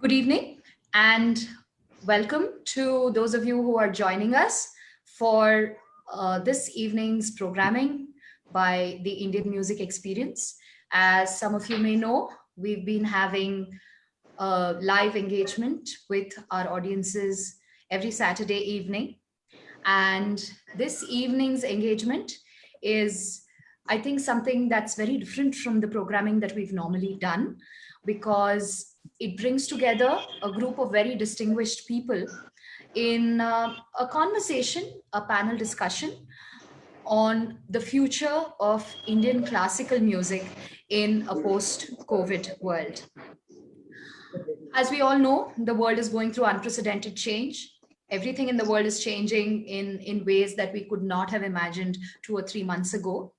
Good evening and welcome to those of you who are joining us for this evening's programming by the Indian Music Experience. As some of you may know, we've been having a live engagement with our audiences every Saturday evening. And this evening's engagement is, I think, something that's very different from the programming that we've normally done, because it brings together a group of very distinguished people in a conversation, a panel discussion on the future of Indian classical music in a post-COVID world. As we all know, the world is going through unprecedented change. Everything in the world is changing in ways that we could not have imagined 2 or 3 months ago.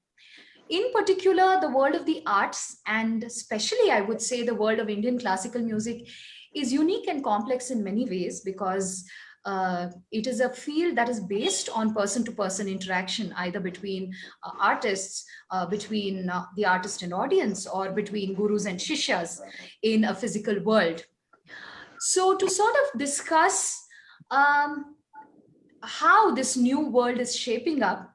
In particular, the world of the arts, and especially I would say the world of Indian classical music, is unique and complex in many ways, because it is a field that is based on person-to-person interaction, either between artists, between the artist and audience, or between gurus and shishyas in a physical world. So to sort of discuss how this new world is shaping up,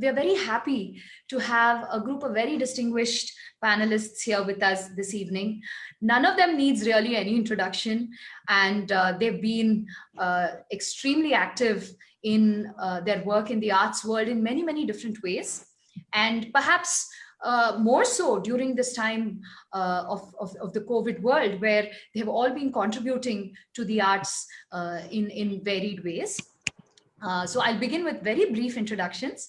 we are very happy to have a group of very distinguished panelists here with us this evening. None of them needs really any introduction, and they've been extremely active in their work in the arts world in many, many different ways. And perhaps more so during this time of the COVID world, where they have all been contributing to the arts in varied ways. So I'll begin with very brief introductions.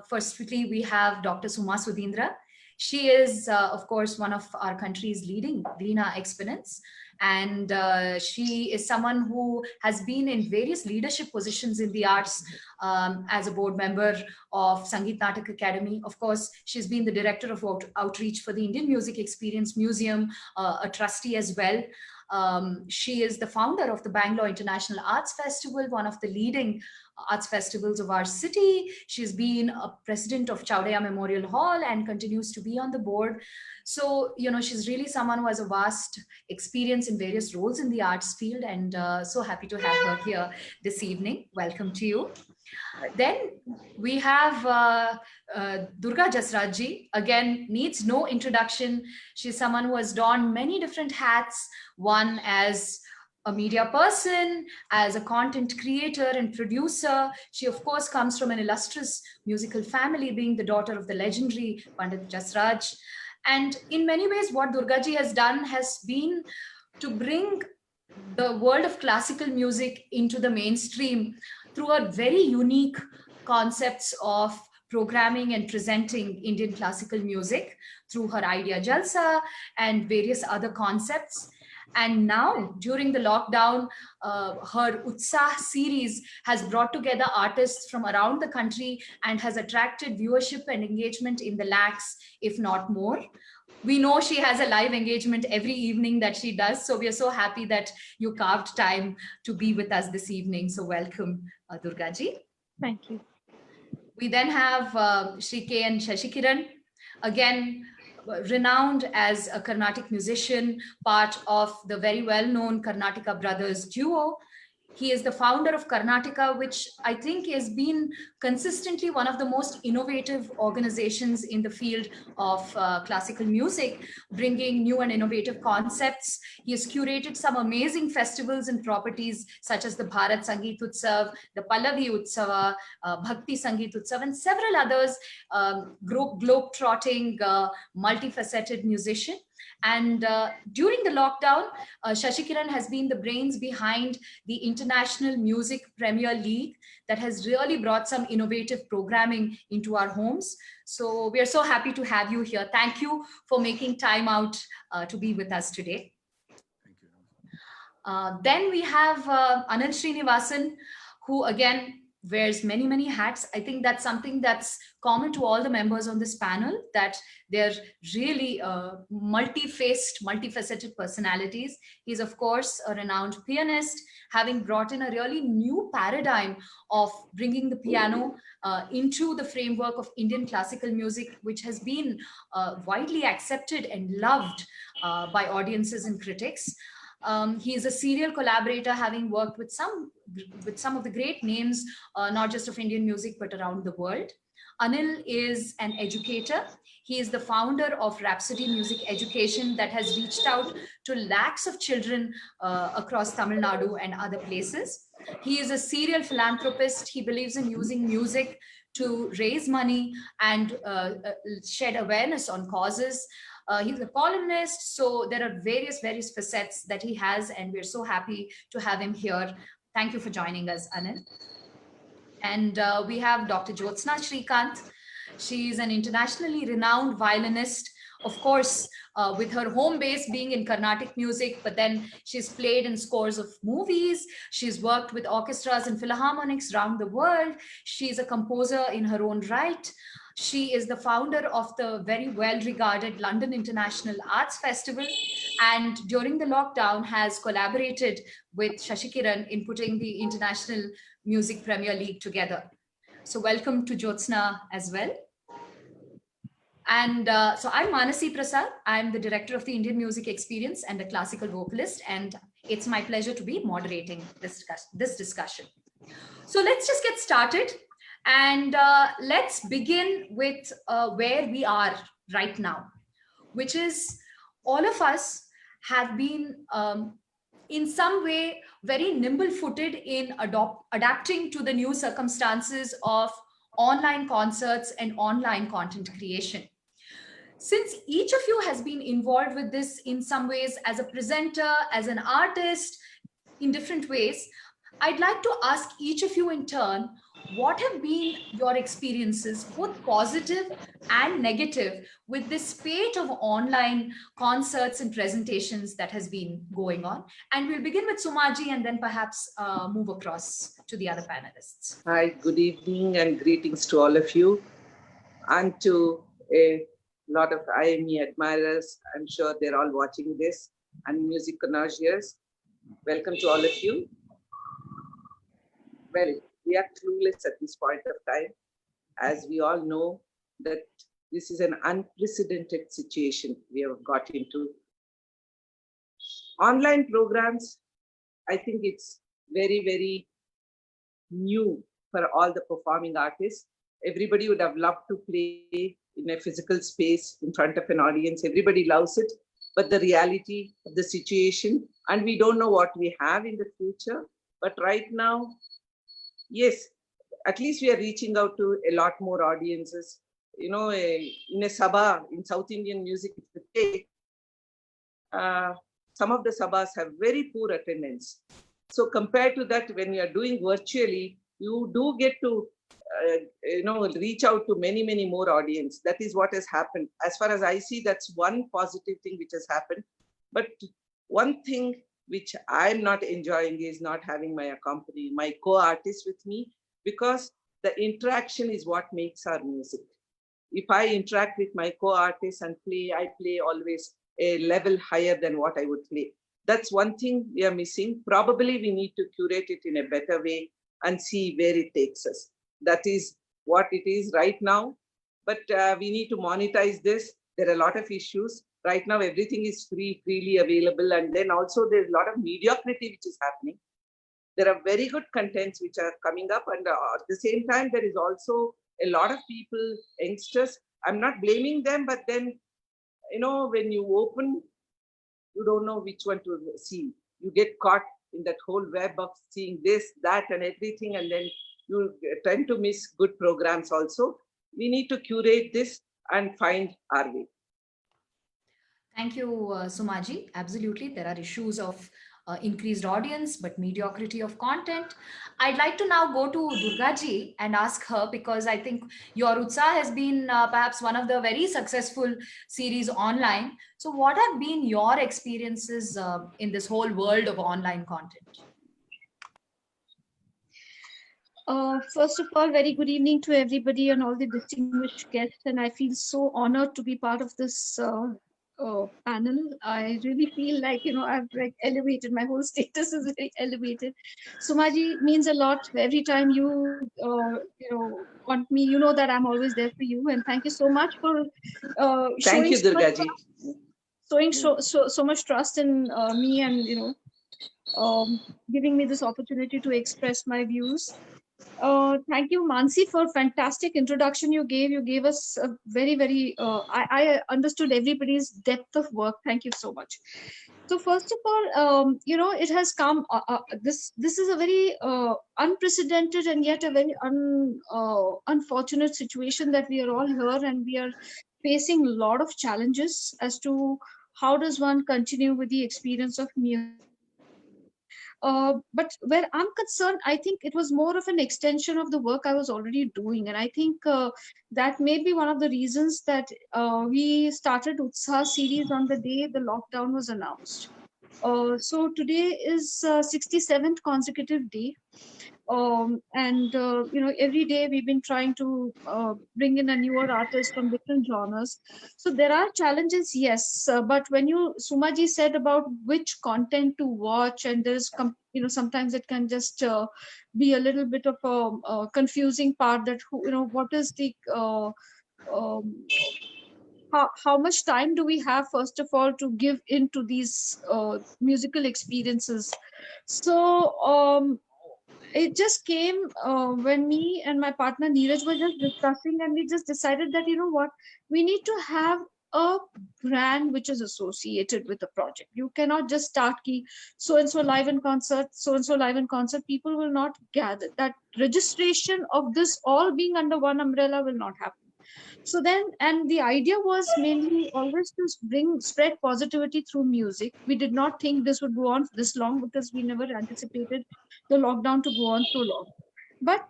Firstly, we have Dr. Suma Sudhindra. She is, of course, one of our country's leading Veena exponents. And she is someone who has been in various leadership positions in the arts, as a board member of Sangeet Natak Academy. Of course, she's been the director of outreach for the Indian Music Experience Museum, a trustee as well. She is the founder of the Bangalore International Arts Festival, one of the leading arts festivals of our city. She's been a president of Chowdiah Memorial Hall and continues to be on the board. So, you know, she's really someone who has a vast experience in various roles in the arts field, and so happy to have her here this evening. Welcome to you. Then we have Durga Jasraj ji. Again, needs no introduction. She's someone who has donned many different hats, one as a media person, as a content creator and producer. She, of course, comes from an illustrious musical family, being the daughter of the legendary Pandit Jasraj. And in many ways, what Durga ji has done has been to bring the world of classical music into the mainstream through her very unique concepts of programming and presenting Indian classical music through her Idea Jalsa and various other concepts. And now, during the lockdown, her Utsah series has brought together artists from around the country and has attracted viewership and engagement in the lakhs, if not more. We know she has a live engagement every evening that she does. So we are so happy that you carved time to be with us this evening. So welcome, Durga ji. Thank you. We then have Srikanth and Shashikiran, again, renowned as a Carnatic musician, part of the very well-known Carnatica brothers duo. He is the founder of Carnatica, which I think has been consistently one of the most innovative organizations in the field of classical music, bringing new and innovative concepts. He has curated some amazing festivals and properties, such as the Bharat Sangeet Utsav, the Pallavi Utsava, Bhakti Sangeet Utsav, and several others, globe-trotting, multifaceted musician. And during the lockdown, Shashikiran has been the brains behind the International Music Premier League that has really brought some innovative programming into our homes. So we are so happy to have you here. Thank you for making time out to be with us today. Thank you. Then we have Anil Srinivasan, who again, wears many, many hats. I think that's something that's common to all the members on this panel, that they're really multi-faced, multifaceted personalities. He's, of course, a renowned pianist, having brought in a really new paradigm of bringing the piano into the framework of Indian classical music, which has been widely accepted and loved by audiences and critics. He is a serial collaborator, having worked with some of the great names, not just of Indian music, but around the world. Anil is an educator. He is the founder of Rhapsody Music Education that has reached out to lakhs of children across Tamil Nadu and other places. He is a serial philanthropist. He believes in using music to raise money and shed awareness on causes. He's a columnist, so there are various facets that he has, and we're so happy to have him here. Thank you for joining us, Anil. And we have Dr. Jyotsna Srikanth. She's an internationally renowned violinist, of course, with her home base being in Carnatic music, but then she's played in scores of movies. She's worked with orchestras and philharmonics around the world. She's a composer in her own right. She is the founder of the very well-regarded London International Arts Festival, and during the lockdown has collaborated with Shashikiran in putting the International Music Premier League together. So welcome to Jyotsna as well. And so I'm Manasi Prasad. I'm the director of the Indian Music Experience and a classical vocalist, and it's my pleasure to be moderating this discussion. So let's just get started. And let's begin with where we are right now, which is all of us have been in some way very nimble-footed in adapting to the new circumstances of online concerts and online content creation. Since each of you has been involved with this in some ways as a presenter, as an artist, in different ways, I'd like to ask each of you in turn, what have been your experiences, both positive and negative, with this spate of online concerts and presentations that has been going on? And we'll begin with Sumaji and then perhaps move across to the other panelists. Hi, good evening and greetings to all of you and to a lot of IME admirers. I'm sure they're all watching this, and music connoisseurs. Welcome to all of you. Well, we are clueless at this point of time, as we all know that this is an unprecedented situation we have got into. Online programs, I think it's very, very new for all the performing artists. Everybody would have loved to play in a physical space in front of an audience. Everybody loves it, but the reality of the situation, and we don't know what we have in the future. But right now, yes, at least we are reaching out to a lot more audiences. You know, in a sabha, in South Indian music, some of the sabhas have very poor attendance. So compared to that, when you are doing virtually, you do get to, reach out to many, many more audience. That is what has happened. As far as I see, that's one positive thing which has happened. But one thing which I'm not enjoying is not having my co-artist with me, because the interaction is what makes our music. If I interact with my co-artist and play, I play always a level higher than what I would play. That's one thing we are missing. Probably we need to curate it in a better way and see where it takes us. That is what it is right now. But we need to monetize this. There are a lot of issues. Right now, everything is freely available. And then also there's a lot of mediocrity which is happening. There are very good contents which are coming up. And at the same time, there is also a lot of people, youngsters. I'm not blaming them, but then, when you open, you don't know which one to see. You get caught in that whole web of seeing this, that, and everything. And then you tend to miss good programs also. We need to curate this and find our way. Thank you, Sumaji. Absolutely. There are issues of increased audience, but mediocrity of content. I'd like to now go to Durga ji and ask her, because I think your Utsaah has been perhaps one of the very successful series online. So what have been your experiences in this whole world of online content? First of all, very good evening to everybody and all the distinguished guests. And I feel so honored to be part of this panel. I really feel like, I've like elevated, my whole status is very elevated. Sumaji means a lot. Every time want me, you know that I'm always there for you. And thank you so much for Thank showing you, so much Durgaji. so much trust in me and, giving me this opportunity to express my views. Thank you, Mansi, for fantastic introduction you gave. You gave us a very, very, I understood everybody's depth of work. Thank you so much. So first of all, it has come, this is a very unprecedented and yet a very unfortunate situation that we are all here and we are facing a lot of challenges as to how does one continue with the experience of music. But where I'm concerned, I think it was more of an extension of the work I was already doing. And I think that may be one of the reasons that we started Utsaha series on the day the lockdown was announced. So today is 67th consecutive day. Every day we've been trying to bring in a newer artist from different genres. So there are challenges, yes, but when Sumaji said about which content to watch, and there's sometimes it can just be a little bit of a confusing part, that what is the um, how much time do we have, first of all, to give into these musical experiences. So it just came when me and my partner Neeraj were just discussing, and we just decided that, you know what, we need to have a brand which is associated with the project. You cannot just start key so and so live in concert, so and so live in concert. People will not gather. That registration of this all being under one umbrella will not happen. So then, and the idea was mainly always to spread positivity through music. We did not think this would go on this long because we never anticipated the lockdown to go on so long. But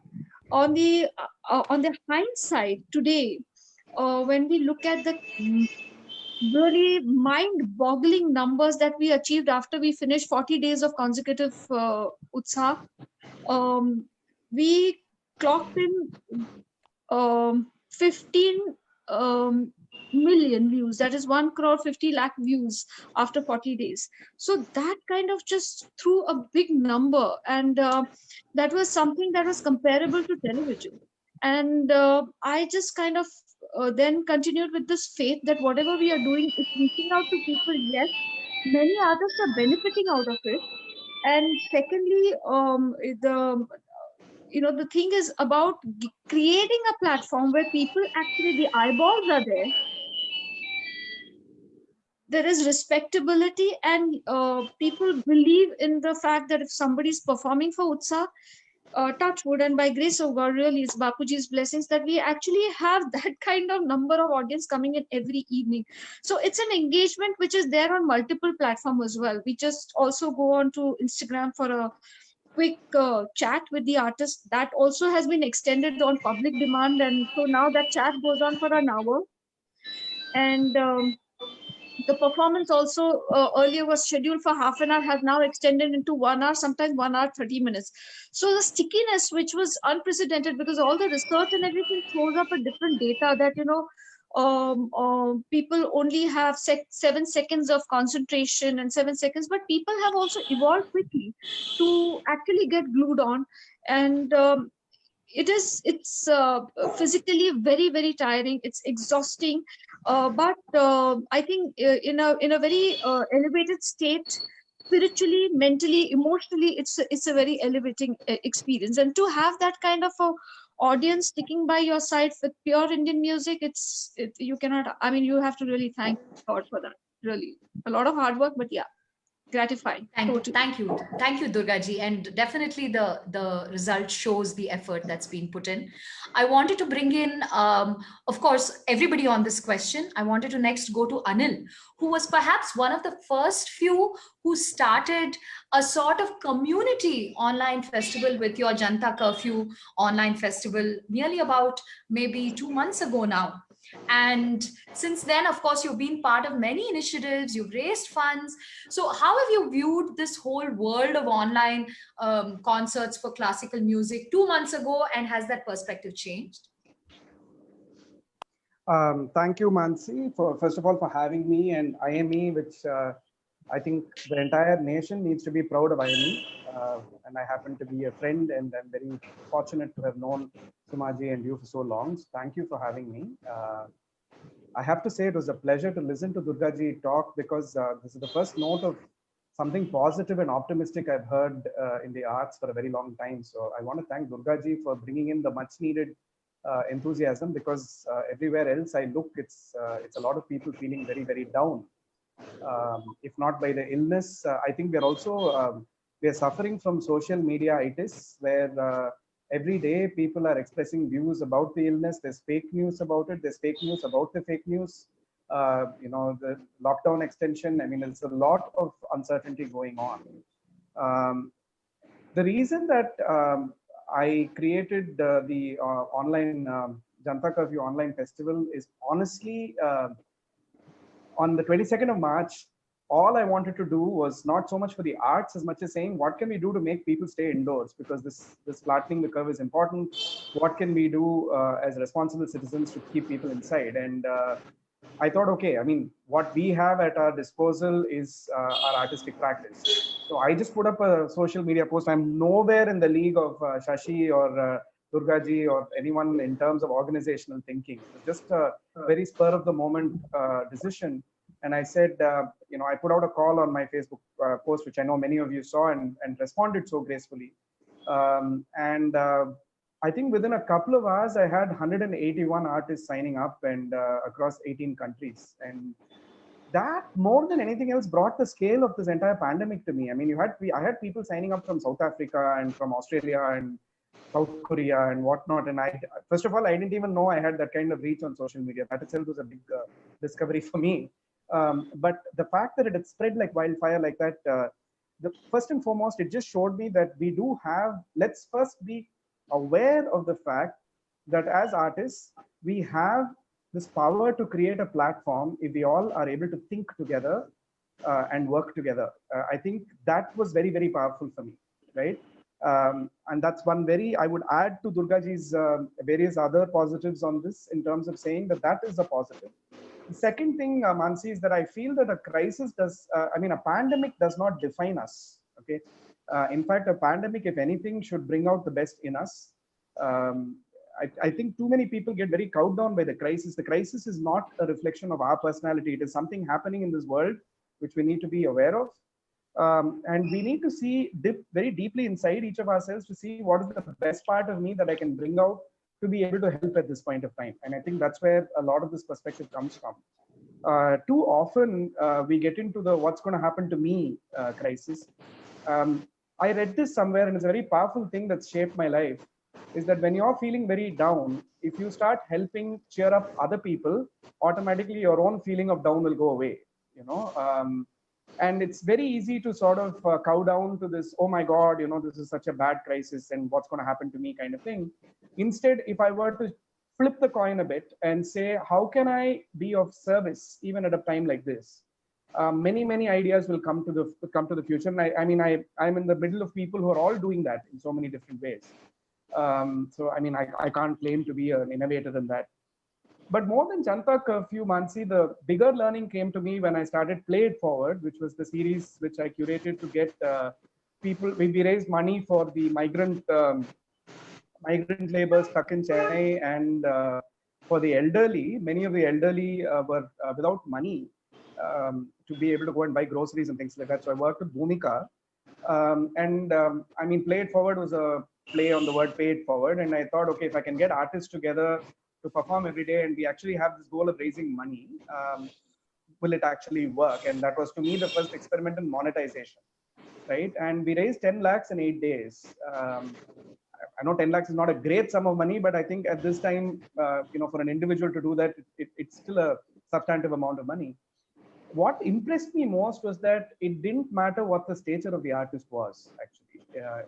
on the hindsight today, when we look at the really mind-boggling numbers that we achieved after we finished 40 days of consecutive Utsaha, we clocked in 15 million views. That is 1 crore 50 lakh views after 40 days. So that kind of just threw a big number, and that was something that was comparable to television. And I just kind of then continued with this faith that whatever we are doing is reaching out to people. Yes, many artists are benefiting out of it. And secondly, the thing is about creating a platform where people actually, the eyeballs are there is respectability, and people believe in the fact that if somebody is performing for Utsaha, touch wood, and by grace of God, really it's Bapuji's blessings that we actually have that kind of number of audience coming in every evening. So it's an engagement which is there on multiple platforms as well. We just also go on to Instagram for a quick chat with the artist. That also has been extended on public demand, and so now that chat goes on for an hour. And the performance also earlier was scheduled for half an hour, has now extended into 1 hour, sometimes 1 hour 30 minutes. So the stickiness, which was unprecedented, because all the research and everything throws up a different data that people only have 7 seconds of concentration and 7 seconds, but people have also evolved quickly to actually get glued on. And it's physically very, very tiring. It's exhausting, but I think in a very elevated state, spiritually, mentally, emotionally, it's a very elevating experience. And to have that kind of a audience sticking by your side with pure Indian music, you cannot, I mean, you have to really thank God for that. Really a lot of hard work, but yeah, gratifying. Thank you, Durgaji, and definitely the result shows the effort that's been put in. I wanted to bring in, of course, everybody on this question. I wanted to next go to Anil, who was perhaps one of the first few who started a sort of community online festival with your Janta Curfew online festival nearly about maybe 2 months ago now. And since then, of course, you've been part of many initiatives, you've raised funds. So how have you viewed this whole world of online concerts for classical music 2 months ago, and has that perspective changed? Thank you, Mansi, for first of all for having me and IME, which I think the entire nation needs to be proud of IME. And I happen to be a friend, and I'm very fortunate to have known Sumaji and you for so long. So thank you for having me. I have to say it was a pleasure to listen to Durgaji talk, because this is the first note of something positive and optimistic I've heard in the arts for a very long time. So I want to thank Durgaji for bringing in the much needed enthusiasm, because everywhere else I look, it's a lot of people feeling very, very down. If not by the illness, I think we're also we're suffering from social media itis, where every day people are expressing views about the illness. There's fake news about it. There's fake news about the fake news. The lockdown extension. I mean, there's a lot of uncertainty going on. The reason that I created the online Janata Curfew online festival is honestly on the 22nd of March. All I wanted to do was not so much for the arts as much as saying, what can we do to make people stay indoors? Because this flattening the curve is important. What can we do as responsible citizens to keep people inside? And I thought, okay, I mean, what we have at our disposal is our artistic practice. So I just put up a social media post. I'm nowhere in the league of Shashi or Durgaji or anyone in terms of organizational thinking. It was just a very spur of the moment decision. And I said, I put out a call on my Facebook post, which I know many of you saw and responded so gracefully. I think within a couple of hours, I had 181 artists signing up, and across 18 countries. And that, more than anything else, brought the scale of this entire pandemic to me. I mean, I had people signing up from South Africa and from Australia and South Korea and whatnot. And first of all, I didn't even know I had that kind of reach on social media. That itself was a big discovery for me. But the fact that it had spread like wildfire like that, first and foremost, it just showed me that we do have, let's first be aware of the fact that as artists, we have this power to create a platform if we all are able to think together and work together. I think that was very, very powerful for me, right? And that's one I would add to Durgaji's various other positives on this, in terms of saying that is a positive. The second thing, Mansi, is that I feel that a crisis a pandemic does not define us, okay? In fact, a pandemic, if anything, should bring out the best in us. I think too many people get very cowed down by the crisis. The crisis is not a reflection of our personality. It is something happening in this world which we need to be aware of. And we need to dip very deeply inside each of ourselves to see what is the best part of me that I can bring out to be able to help at this point of time. And I think that's where a lot of this perspective comes from. Too often we get into the what's going to happen to me crisis. I read this somewhere, and it's a very powerful thing that's shaped my life, is that when you're feeling very down, if you start helping cheer up other people, automatically your own feeling of down will go away, and it's very easy to sort of cow down to this, oh my God, this is such a bad crisis and what's going to happen to me kind of thing. Instead, if I were to flip the coin a bit and say, how can I be of service even at a time like this? Many ideas will come to the future. And I'm in the middle of people who are all doing that in so many different ways. So I can't claim to be an innovator in that. But more than Janata Curfew, Mansi, the bigger learning came to me when I started Play It Forward, which was the series which I curated to get people. We raised money for the migrant labor stuck in Chennai, and for the elderly. Many of the elderly were without money to be able to go and buy groceries and things like that. So I worked with Bhumika. Play It Forward was a play on the word pay it forward. And I thought, okay, if I can get artists together to perform every day, and we actually have this goal of raising money, will it actually work? And that was, to me, the first experiment in monetization, right? And we raised 10 lakhs in 8 days. I know 10 lakhs is not a great sum of money, but I think at this time, for an individual to do that, it's still a substantive amount of money. What impressed me most was that it didn't matter what the stature of the artist was, actually.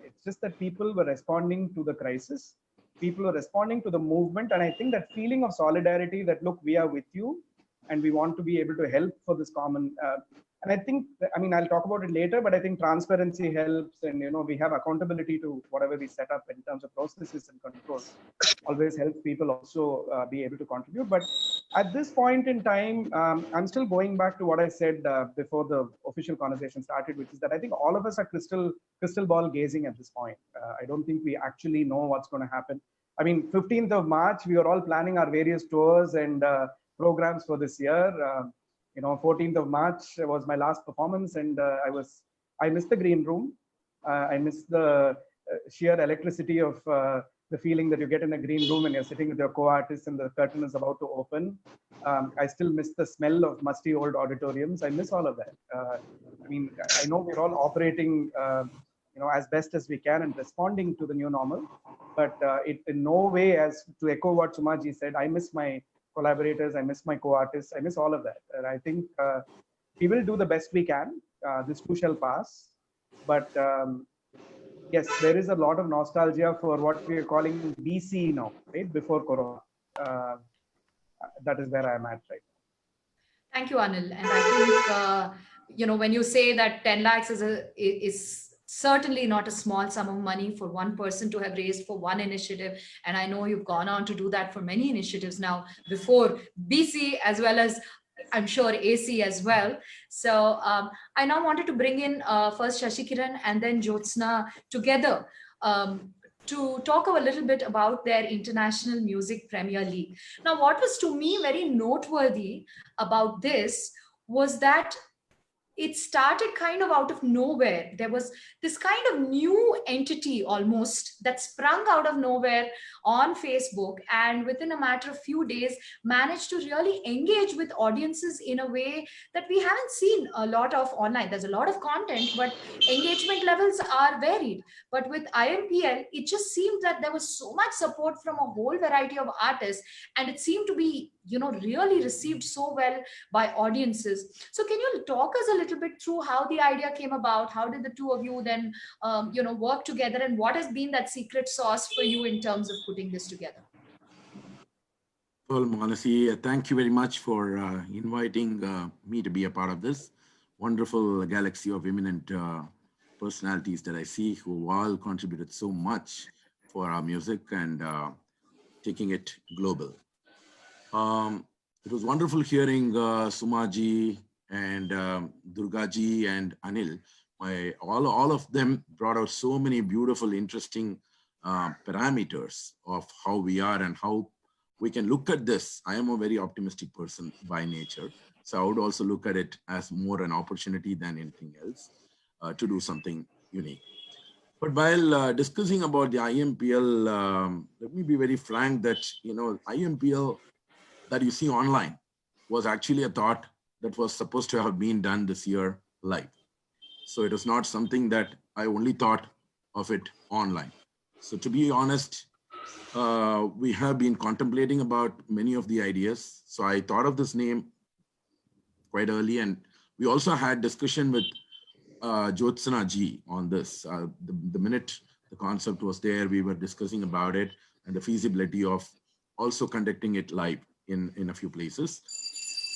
It's just that people were responding to the crisis people are responding to the movement. And I think that feeling of solidarity that, look, we are with you and we want to be able to help for this common. And I think, I mean, I'll talk about it later, but I think transparency helps, and we have accountability to whatever we set up in terms of processes and controls. Always helps people also be able to contribute. But at this point in time, I'm still going back to what I said before the official conversation started, which is that I think all of us are crystal ball gazing at this point. I don't think we actually know what's going to happen. I mean, 15th of March, we were all planning our various tours and programs for this year. 14th of March was my last performance, and I missed the green room. I missed the sheer electricity of the feeling that you get in a green room and you're sitting with your co-artist and the curtain is about to open. I still miss the smell of musty old auditoriums. I miss all of that. I mean, I know we're all operating, as best as we can and responding to the new normal, but it in no way, as to echo what Sumaji said, I miss my collaborators, I miss my co-artists, I miss all of that. And I think we will do the best we can. This too shall pass. But yes, there is a lot of nostalgia for what we are calling BC now, right? Before Corona. That is where I am at right now. Thank you, Anil. And I think, when you say that 10 lakhs is certainly not a small sum of money for one person to have raised for one initiative. And I know you've gone on to do that for many initiatives now before BC, as well as I'm sure AC as well. So I now wanted to bring in first Shashikiran and then Jyotsna together to talk a little bit about their International Music Premier League. Now, what was to me very noteworthy about this was that it started kind of out of nowhere. There was this kind of new entity almost that sprung out of nowhere on Facebook, and within a matter of few days managed to really engage with audiences in a way that we haven't seen a lot of online. There's a lot of content, but engagement levels are varied. But with IMPL, it just seemed that there was so much support from a whole variety of artists, and it seemed to be really received so well by audiences. So can you talk us a little bit through how the idea came about? How did the two of you then work together, and what has been that secret sauce for you in terms of putting this together? Well, Manasi, thank you very much for inviting me to be a part of this wonderful galaxy of eminent personalities that I see, who all contributed so much for our music and taking it global. It was wonderful hearing Sumaji and Durgaji and Anil. All of them brought out so many beautiful, interesting parameters of how we are and how we can look at this. I am a very optimistic person by nature, so I would also look at it as more an opportunity than anything else to do something unique. But while discussing about the IMPL, let me be very frank that, IMPL that you see online was actually a thought that was supposed to have been done this year live. So it was not something that I only thought of it online. So to be honest, we have been contemplating about many of the ideas. So I thought of this name quite early, and we also had discussion with Jyotsna ji on this. The minute the concept was there, we were discussing about it and the feasibility of also conducting it live in a few places.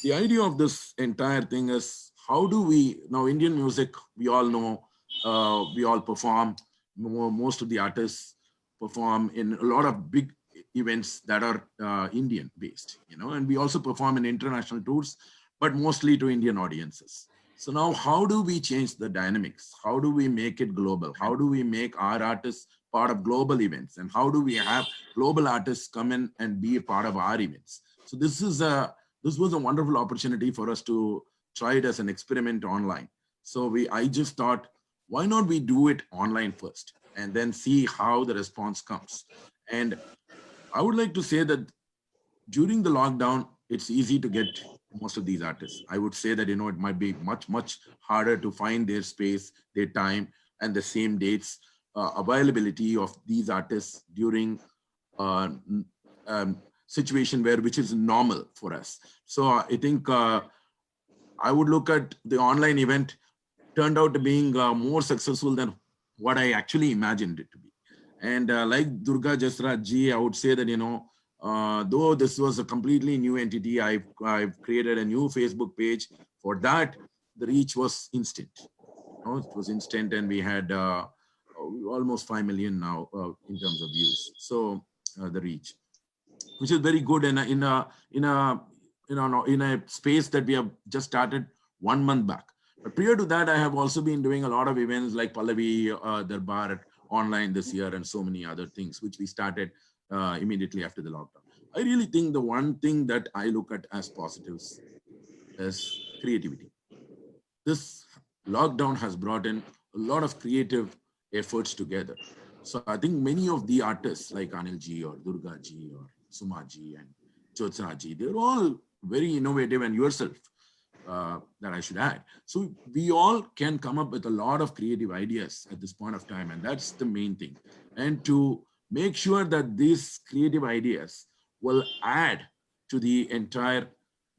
The idea of this entire thing is, how do we, now Indian music, we all know, we all perform, most of the artists perform in a lot of big events that are Indian based, and we also perform in international tours, but mostly to Indian audiences. So now how do we change the dynamics? How do we make it global? How do we make our artists part of global events? And how do we have global artists come in and be a part of our events? So this was a wonderful opportunity for us to try it as an experiment online. So I just thought, why not we do it online first and then see how the response comes? And I would like to say that during the lockdown, it's easy to get most of these artists. I would say that, it might be much, much harder to find their space, their time, and the same dates, availability of these artists during situation which is normal for us. So I think I would look at the online event turned out to being more successful than what I actually imagined it to be. And like Durga Jasraj ji, I would say that, though this was a completely new entity, I've created a new Facebook page. For that, the reach was instant. It was instant, and we had almost 5 million now in terms of views. So the reach, which is very good in a space that we have just started 1 month back. But prior to that, I have also been doing a lot of events like Pallavi Darbar online this year and so many other things, which we started immediately after the lockdown. I really think the one thing that I look at as positives is creativity. This lockdown has brought in a lot of creative efforts together. So I think many of the artists like Anil ji or Durga ji or Suma ji and Jyotsna ji, they're all very innovative, and yourself, that I should add. So we all can come up with a lot of creative ideas at this point of time, and that's the main thing. And to make sure that these creative ideas will add to the entire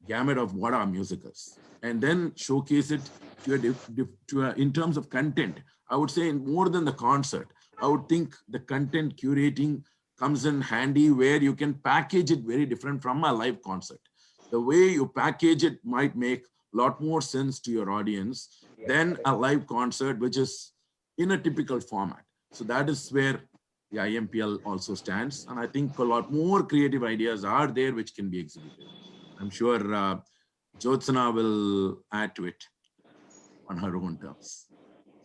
gamut of what our music is, and then showcase it in terms of content. I would say more than the concert, I would think the content curating comes in handy, where you can package it very different from a live concert. The way you package it might make a lot more sense to your audience than a live concert, which is in a typical format. So that is where the IMPL also stands. And I think a lot more creative ideas are there which can be exhibited. I'm sure Jyotsna will add to it on her own terms.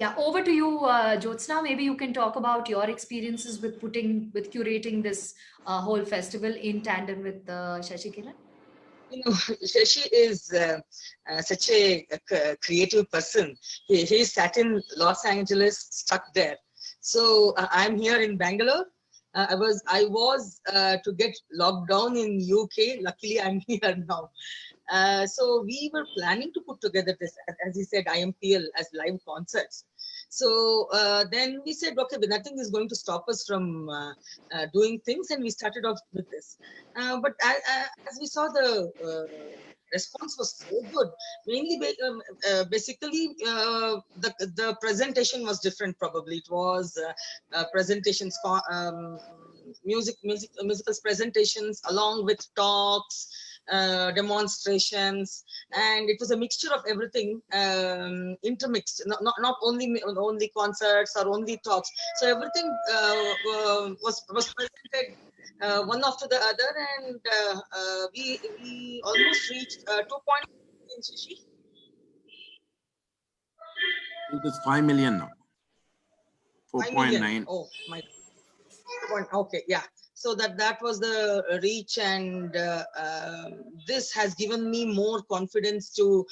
Yeah, over to you, Jyotsna. Maybe you can talk about your experiences with curating this whole festival in tandem with Shashikiran. Shashi is such a creative person. He sat in Los Angeles, stuck there. So I'm here in Bangalore. I was to get locked down in UK. Luckily, I'm here now. So we were planning to put together this, as he said, IMPL as live concerts. So then we said, okay, but nothing is going to stop us from doing things, and we started off with this. But as we saw, the response was so good. Mainly, basically, the presentation was different. Probably it was presentations, musical presentations, along with talks. Demonstrations, and it was a mixture of everything, intermixed, not only concerts or only talks. So everything was presented one after the other, and we almost reached 2 points in Shashi. It is 5 million now. 4.9. Oh my. Okay, yeah. So that was the reach, and this has given me more confidence to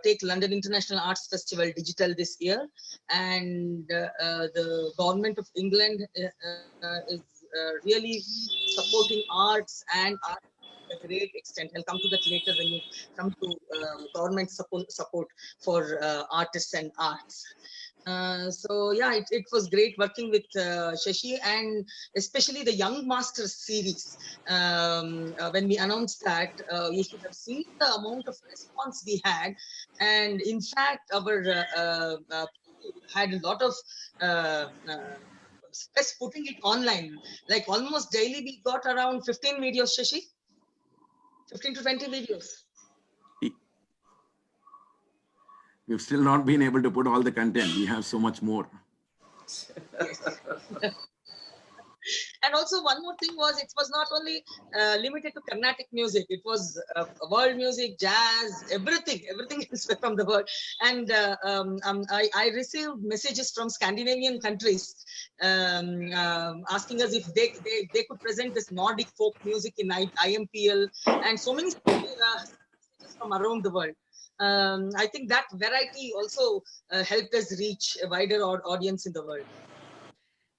take London International Arts Festival digital this year. And the government of England is really supporting arts and art to a great extent. I'll come to that later when you come to government support for artists and arts. So yeah, it was great working with Shashi, and especially the Young Masters series. When we announced that, you should have seen the amount of response we had, and in fact, our had a lot of stress putting it online. Like almost daily, we got around 15 videos, Shashi. 15 to 20 videos. We've still not been able to put all the content. We have so much more. And also one more thing was, it was not only limited to Carnatic music. It was world music, jazz, everything is from the world. And I received messages from Scandinavian countries asking us if they could present this Nordic folk music in IMPL, and so many messages from around the world. I think that variety also helped us reach a wider audience in the world.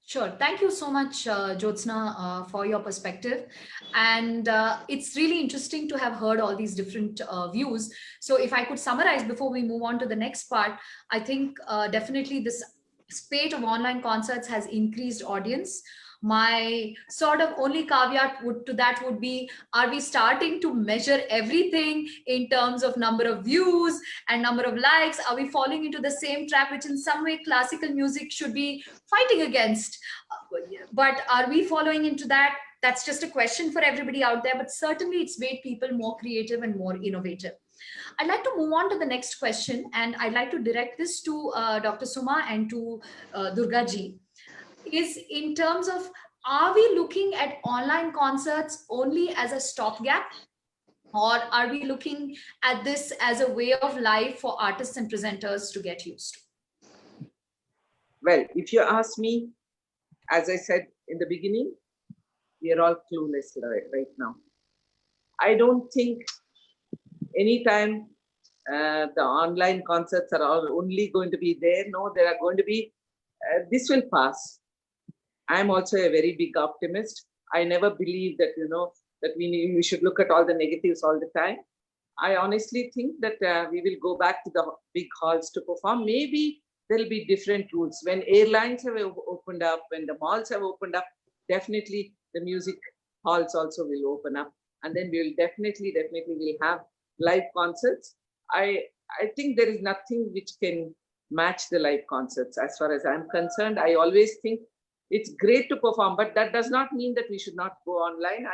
Sure. Thank you so much, Jyotsna, for your perspective. And it's really interesting to have heard all these different views. So if I could summarize before we move on to the next part, I think definitely this spate of online concerts has increased audience. My sort of only caveat to that would be, are we starting to measure everything in terms of number of views and number of likes? Are we falling into the same trap, which in some way classical music should be fighting against? But are we following into that? That's just a question for everybody out there, but certainly it's made people more creative and more innovative. I'd like to move on to the next question, and I'd like to direct this to Dr. Suma and to Durga ji. Is in terms of, are we looking at online concerts only as a stopgap, or are we looking at this as a way of life for artists and presenters to get used to? Well, if you ask me, as I said in the beginning, we are all clueless right now. I don't think anytime the online concerts are all only going to be there. No, there are going to be, this will pass. I'm also a very big optimist. I never believe that, that we should look at all the negatives all the time. I honestly think that we will go back to the big halls to perform. Maybe there'll be different rules. When airlines have opened up, when the malls have opened up, definitely the music halls also will open up. And then we'll definitely will have live concerts. I think there is nothing which can match the live concerts as far as I'm concerned. I always think it's great to perform, but that does not mean that we should not go online.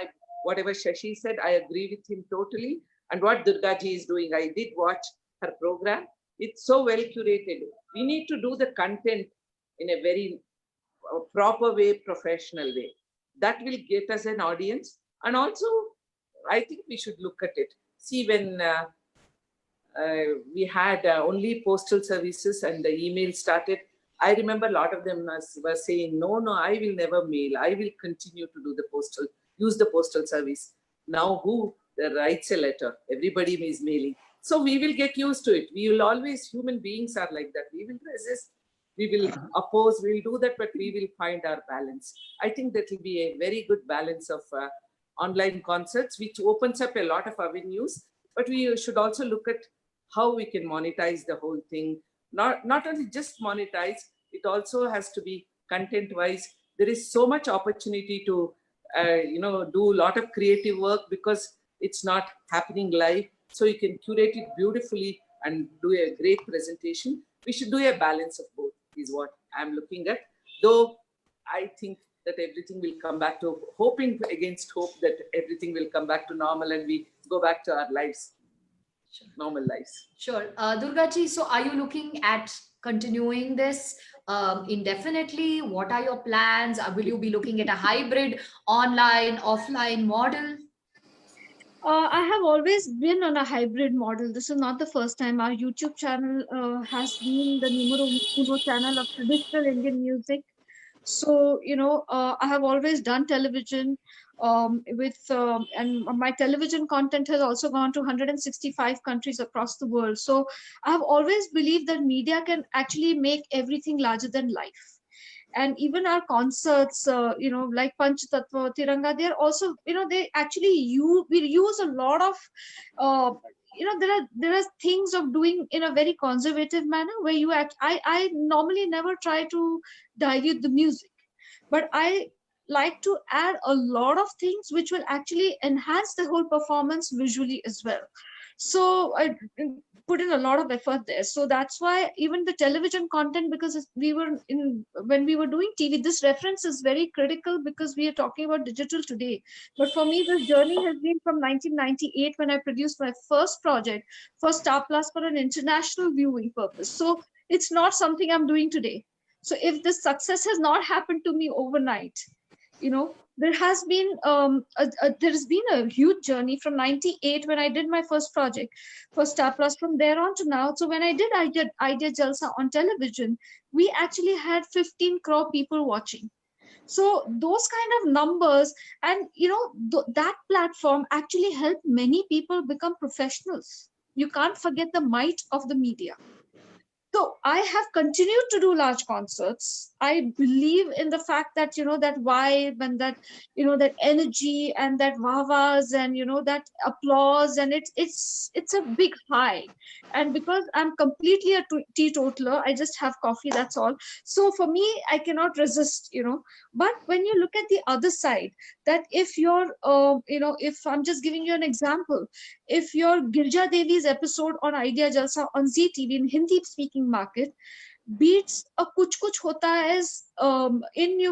Whatever Shashi said, I agree with him totally. And what Durga ji is doing, I did watch her program. It's so well curated. We need to do the content in a very proper way, professional way. That will get us an audience. And also, I think we should look at it. See, when we had only postal services and the email started, I remember a lot of them were saying, no, I will never mail. I will continue to do the use the postal service. Now who writes a letter? Everybody is mailing. So we will get used to it. We will always, human beings are like that. We will resist, we will oppose, we will do that, but we will find our balance. I think that will be a very good balance of online concerts, which opens up a lot of avenues, but we should also look at how we can monetize the whole thing. Not only just monetize, it also has to be content-wise. There is so much opportunity to, do a lot of creative work because it's not happening live. So you can curate it beautifully and do a great presentation. We should do a balance of both, is what I'm looking at. Though I think that everything will come back to, hoping against hope that everything will come back to normal and we go back to our lives. Sure. Normal lives. Sure. Durga ji, so are you looking at continuing this indefinitely? What are your plans? Will you be looking at a hybrid online, offline model? I have always been on a hybrid model. This is not the first time. Our YouTube channel has been the numero uno channel of traditional Indian music. So, I have always done television and my television content has also gone to 165 countries across the world. So I have always believed that media can actually make everything larger than life. And even our concerts, like Panch Tattva, Tiranga, they're also, they actually we use a lot of, there are things of doing in a very conservative manner where I normally never try to dilute the music, but I like to add a lot of things which will actually enhance the whole performance visually as well. So I put in a lot of effort there. So that's why even the television content, because when we were doing TV, this reference is very critical because we are talking about digital today. But for me, this journey has been from 1998 when I produced my first project for Star Plus for an international viewing purpose. So it's not something I'm doing today. So if this success has not happened to me overnight, there has been a huge journey from 98 when I did my first project for Star Plus, from there on to now. So when I did Idea Jalsa on television, we actually had 15 crore people watching. So those kind of numbers, and that platform actually helped many people become professionals. You can't forget the might of the media. So I have continued to do large concerts. I believe in the fact that, that vibe and that, that energy and that wah-wahs and, that applause, and it's a big high. And because I'm completely a teetotaler, I just have coffee, that's all. So for me, I cannot resist, But when you look at the other side, that if you're, if I'm just giving you an example, if your Girja Devi's episode on Idea Jalsa on Zee TV in Hindi speaking market beats a Kuch Hota Hai is maybe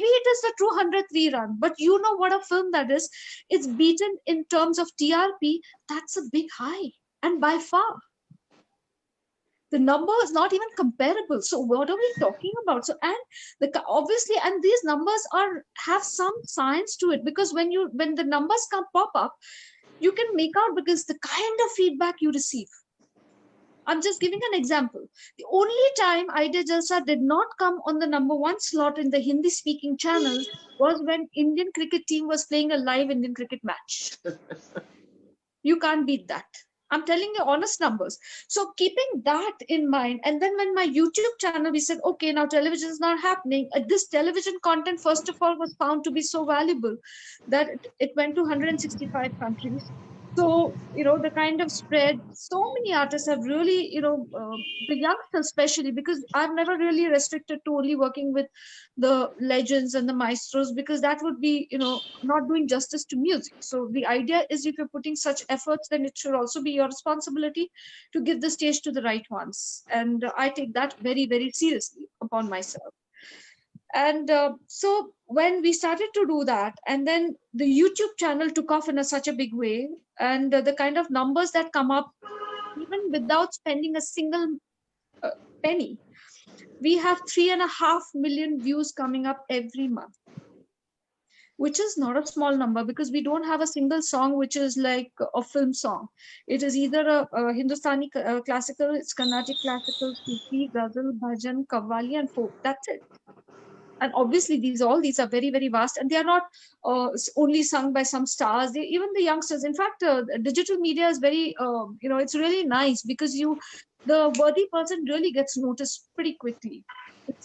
it is the 200th rerun, but you know what a film that is. It's beaten in terms of TRP. That's a big high, and by far. The number is not even comparable. So what are we talking about? So, and obviously, and these numbers have some science to it, because when the numbers pop up, you can make out because the kind of feedback you receive. I'm just giving an example. The only time Idea Jalsa did not come on the #1 slot in the Hindi speaking channels was when Indian cricket team was playing a live Indian cricket match. You can't beat that. I'm telling you honest numbers. So keeping that in mind, and then when my YouTube channel, we said, okay, now television is not happening. This television content, first of all, was found to be so valuable that it went to 165 countries. So, the kind of spread, so many artists have really, the youngsters especially, because I've never really restricted to only working with the legends and the maestros, because that would be, not doing justice to music. So the idea is, if you're putting such efforts, then it should also be your responsibility to give the stage to the right ones. And I take that very, very seriously upon myself. And so when we started to do that, and then the YouTube channel took off in such a big way, and the kind of numbers that come up, even without spending a single penny, we have 3.5 million views coming up every month, which is not a small number, because we don't have a single song which is like a film song. It is either a Hindustani classical, it's Carnatic classical, Sufi, Ghazal, Bhajan, Qawwali, and folk. That's it. And obviously these are very, very vast, and they are not only sung by some stars. Even the youngsters, in fact, digital media is very, it's really nice, because the worthy person really gets noticed pretty quickly.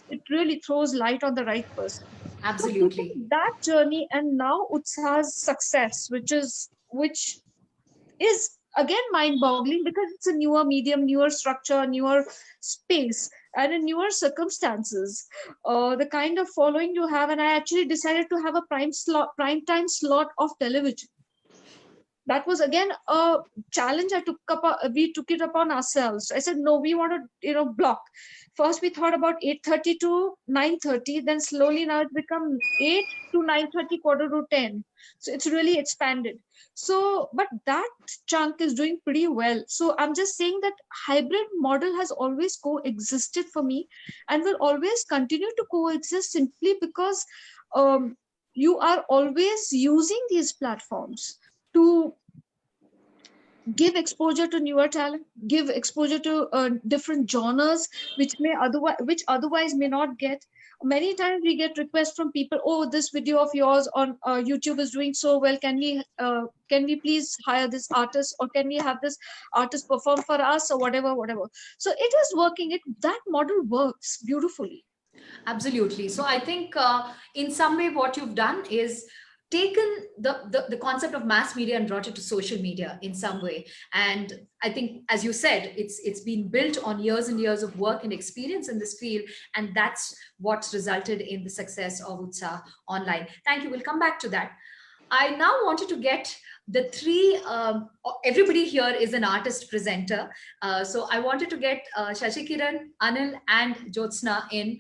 It really throws light on the right person. Absolutely. So that journey, and now Utsaha's success, which is again mind-boggling, because it's a newer medium, newer structure, newer space, and in newer circumstances. The kind of following you have, and I actually decided to have a prime time slot of television. That was again a challenge we took it upon ourselves. I said, no, we want to, block. First, we thought about 8:30 to 9:30. Then slowly now it's become 8 to 9:30, quarter to 10. So it's really expanded. So, but that chunk is doing pretty well. So I'm just saying that hybrid model has always coexisted for me, and will always continue to coexist, simply because you are always using these platforms to give exposure to newer talent, give exposure to different genres, which otherwise may not get. Many times we get requests from people, oh, this video of yours on YouTube is doing so well, can we please hire this artist, or can we have this artist perform for us, or whatever. So it is working. That model works beautifully. Absolutely. So I think in some way what you've done is taken the concept of mass media and brought it to social media in some way. And I think, as you said, it's been built on years and years of work and experience in this field. And that's what's resulted in the success of Utsaha online. Thank you. We'll come back to that. I now wanted to get the three, everybody here is an artist presenter. So I wanted to get Shashikiran, Anil, and Jyotsna in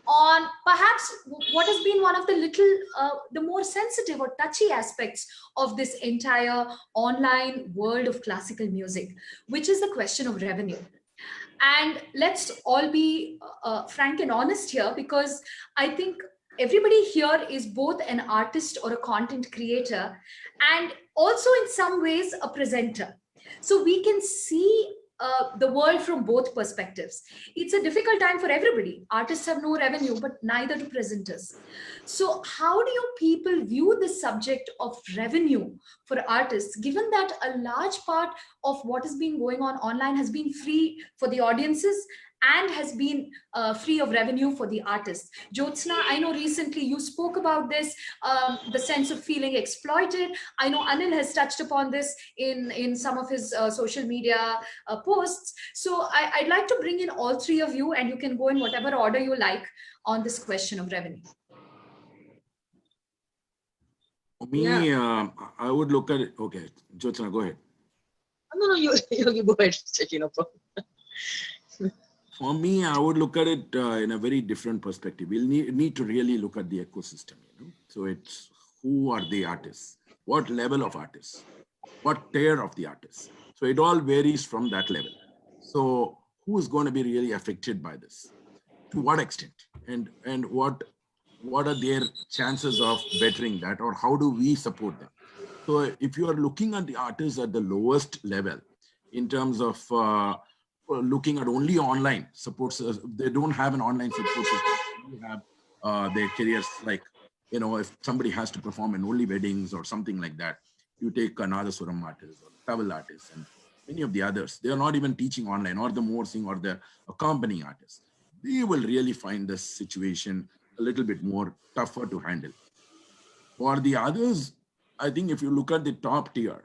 on perhaps what has been one of the more sensitive or touchy aspects of this entire online world of classical music, which is the question of revenue. And let's all be frank and honest here, because I think everybody here is both an artist or a content creator, and also in some ways a presenter. So we can see the world from both perspectives. It's a difficult time for everybody. Artists have no revenue, but neither do presenters. So how do you people view the subject of revenue for artists, given that a large part of what has been going on online has been free for the audiences and has been free of revenue for the artists? Jyotsna, I know recently you spoke about this, the sense of feeling exploited. I know Anil has touched upon this in some of his social media posts. So I'd like to bring in all three of you, and you can go in whatever order you like on this question of revenue. For me, I would look at it. Okay, Jyotsna, go ahead. No, you go ahead, Shashi, no problem. For me, I would look at it in a very different perspective. We'll need to really look at the ecosystem. So it's who are the artists, what level of artists, what tier of the artists. So it all varies from that level. So who is going to be really affected by this? To what extent? And what are their chances of bettering that, or how do we support them? So if you are looking at the artists at the lowest level in terms of looking at only online supports, they don't have an online support system. They have their careers, like, if somebody has to perform in only weddings or something like that, you take another Suram artist or travel artists and many of the others, they are not even teaching online, or the morsing or the accompanying artists. They will really find this situation a little bit more tougher to handle. For the others, I think if you look at the top tier,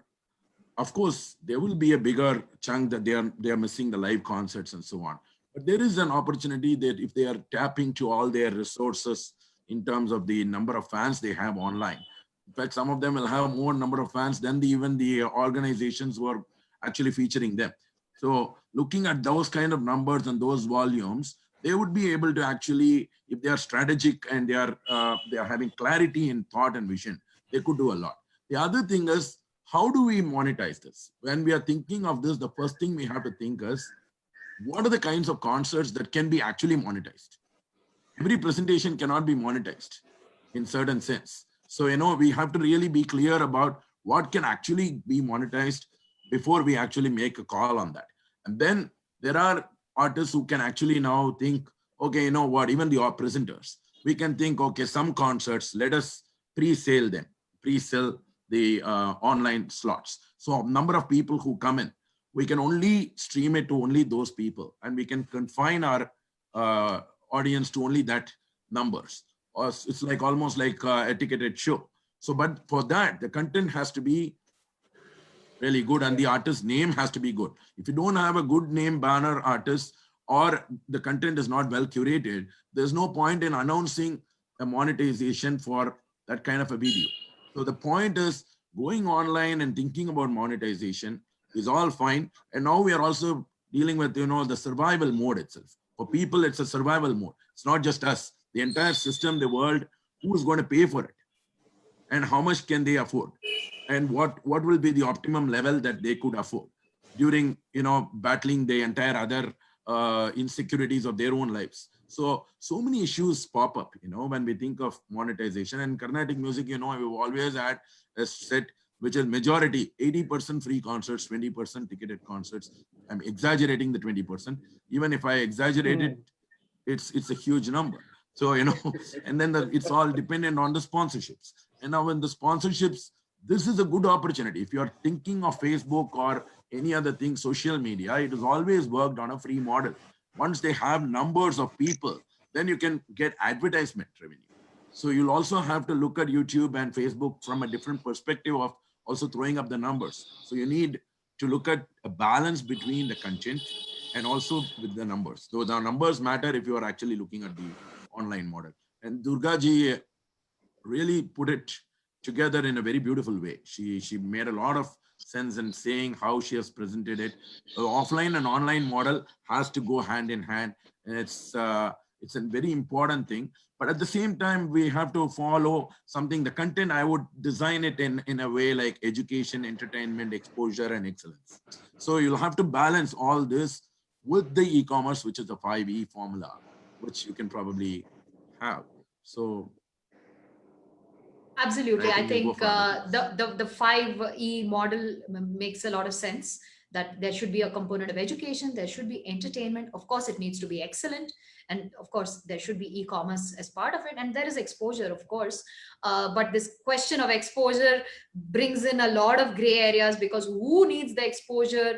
of course, there will be a bigger chunk that they are missing the live concerts and so on. But there is an opportunity that if they are tapping to all their resources in terms of the number of fans they have online. In fact, some of them will have more number of fans than even the organizations who are actually featuring them. So looking at those kind of numbers and those volumes, they would be able to actually, if they are strategic and they are having clarity in thought and vision, they could do a lot. The other thing is, how do we monetize this? When we are thinking of this, the first thing we have to think is, what are the kinds of concerts that can be actually monetized? Every presentation cannot be monetized in certain sense. So, we have to really be clear about what can actually be monetized before we actually make a call on that. And then there are artists who can actually now think, okay, you know what, even the presenters, we can think, okay, some concerts, let us pre-sell them, pre-sell the online slots. So number of people who come in, we can only stream it to only those people, and we can confine our audience to only that numbers. Or it's like almost like a ticketed show. So, but for that, the content has to be really good, and the artist's name has to be good. If you don't have a good name banner artist, or the content is not well curated, there's no point in announcing a monetization for that kind of a video. So the point is, going online and thinking about monetization is all fine. And now we are also dealing with, the survival mode itself. For people, it's a survival mode. It's not just us. The entire system, the world, who is going to pay for it? And how much can they afford? And what will be the optimum level that they could afford during, battling the entire other insecurities of their own lives. So many issues pop up, when we think of monetization. And Carnatic music, we've always had a set which is majority, 80% free concerts, 20% ticketed concerts. I'm exaggerating the 20%. Even if I exaggerate it, it's a huge number. So, and then it's all dependent on the sponsorships. And now when the sponsorships, this is a good opportunity. If you're thinking of Facebook or any other thing, social media, it has always worked on a free model. Once they have numbers of people, then you can get advertisement revenue. So you'll also have to look at YouTube and Facebook from a different perspective of also throwing up the numbers. So you need to look at a balance between the content and also with the numbers. So the numbers matter if you are actually looking at the online model. And Durga ji really put it together in a very beautiful way. She made a lot of sense in saying how she has presented it. The offline and online model has to go hand in hand, and it's a very important thing. But at the same time, we have to follow something. The content, I would design it in a way like education, entertainment, exposure, and excellence. So you'll have to balance all this with the e-commerce, which is the 5E formula, which you can probably have. So absolutely, I think the 5E model makes a lot of sense. that there should be a component of education, there should be entertainment. Of course, it needs to be excellent. And of course, there should be e-commerce as part of it. And there is exposure, of course. But this question of exposure brings in a lot of gray areas, because who needs the exposure?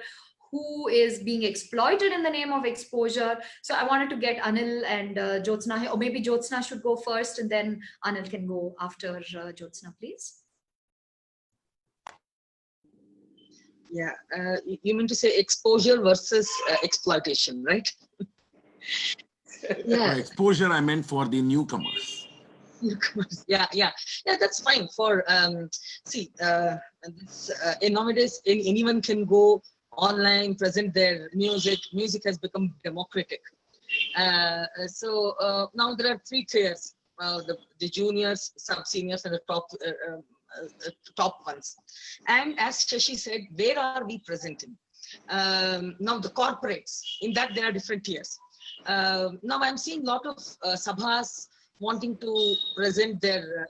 Who is being exploited in the name of exposure? So I wanted to get Anil and Jyotsna, or maybe Jyotsna should go first and then Anil can go after Jyotsna, please. Yeah, you mean to say exposure versus exploitation, right? By exposure, I meant for the newcomers. Yeah, that's fine. For nowadays, anyone can go online, present their music. Music has become democratic. So now there are 3 tiers: the juniors, sub-seniors, and the top ones. And as Shashi said, where are we presenting? Now the corporates, in that there are different tiers. Now I'm seeing a lot of sabhas wanting to present their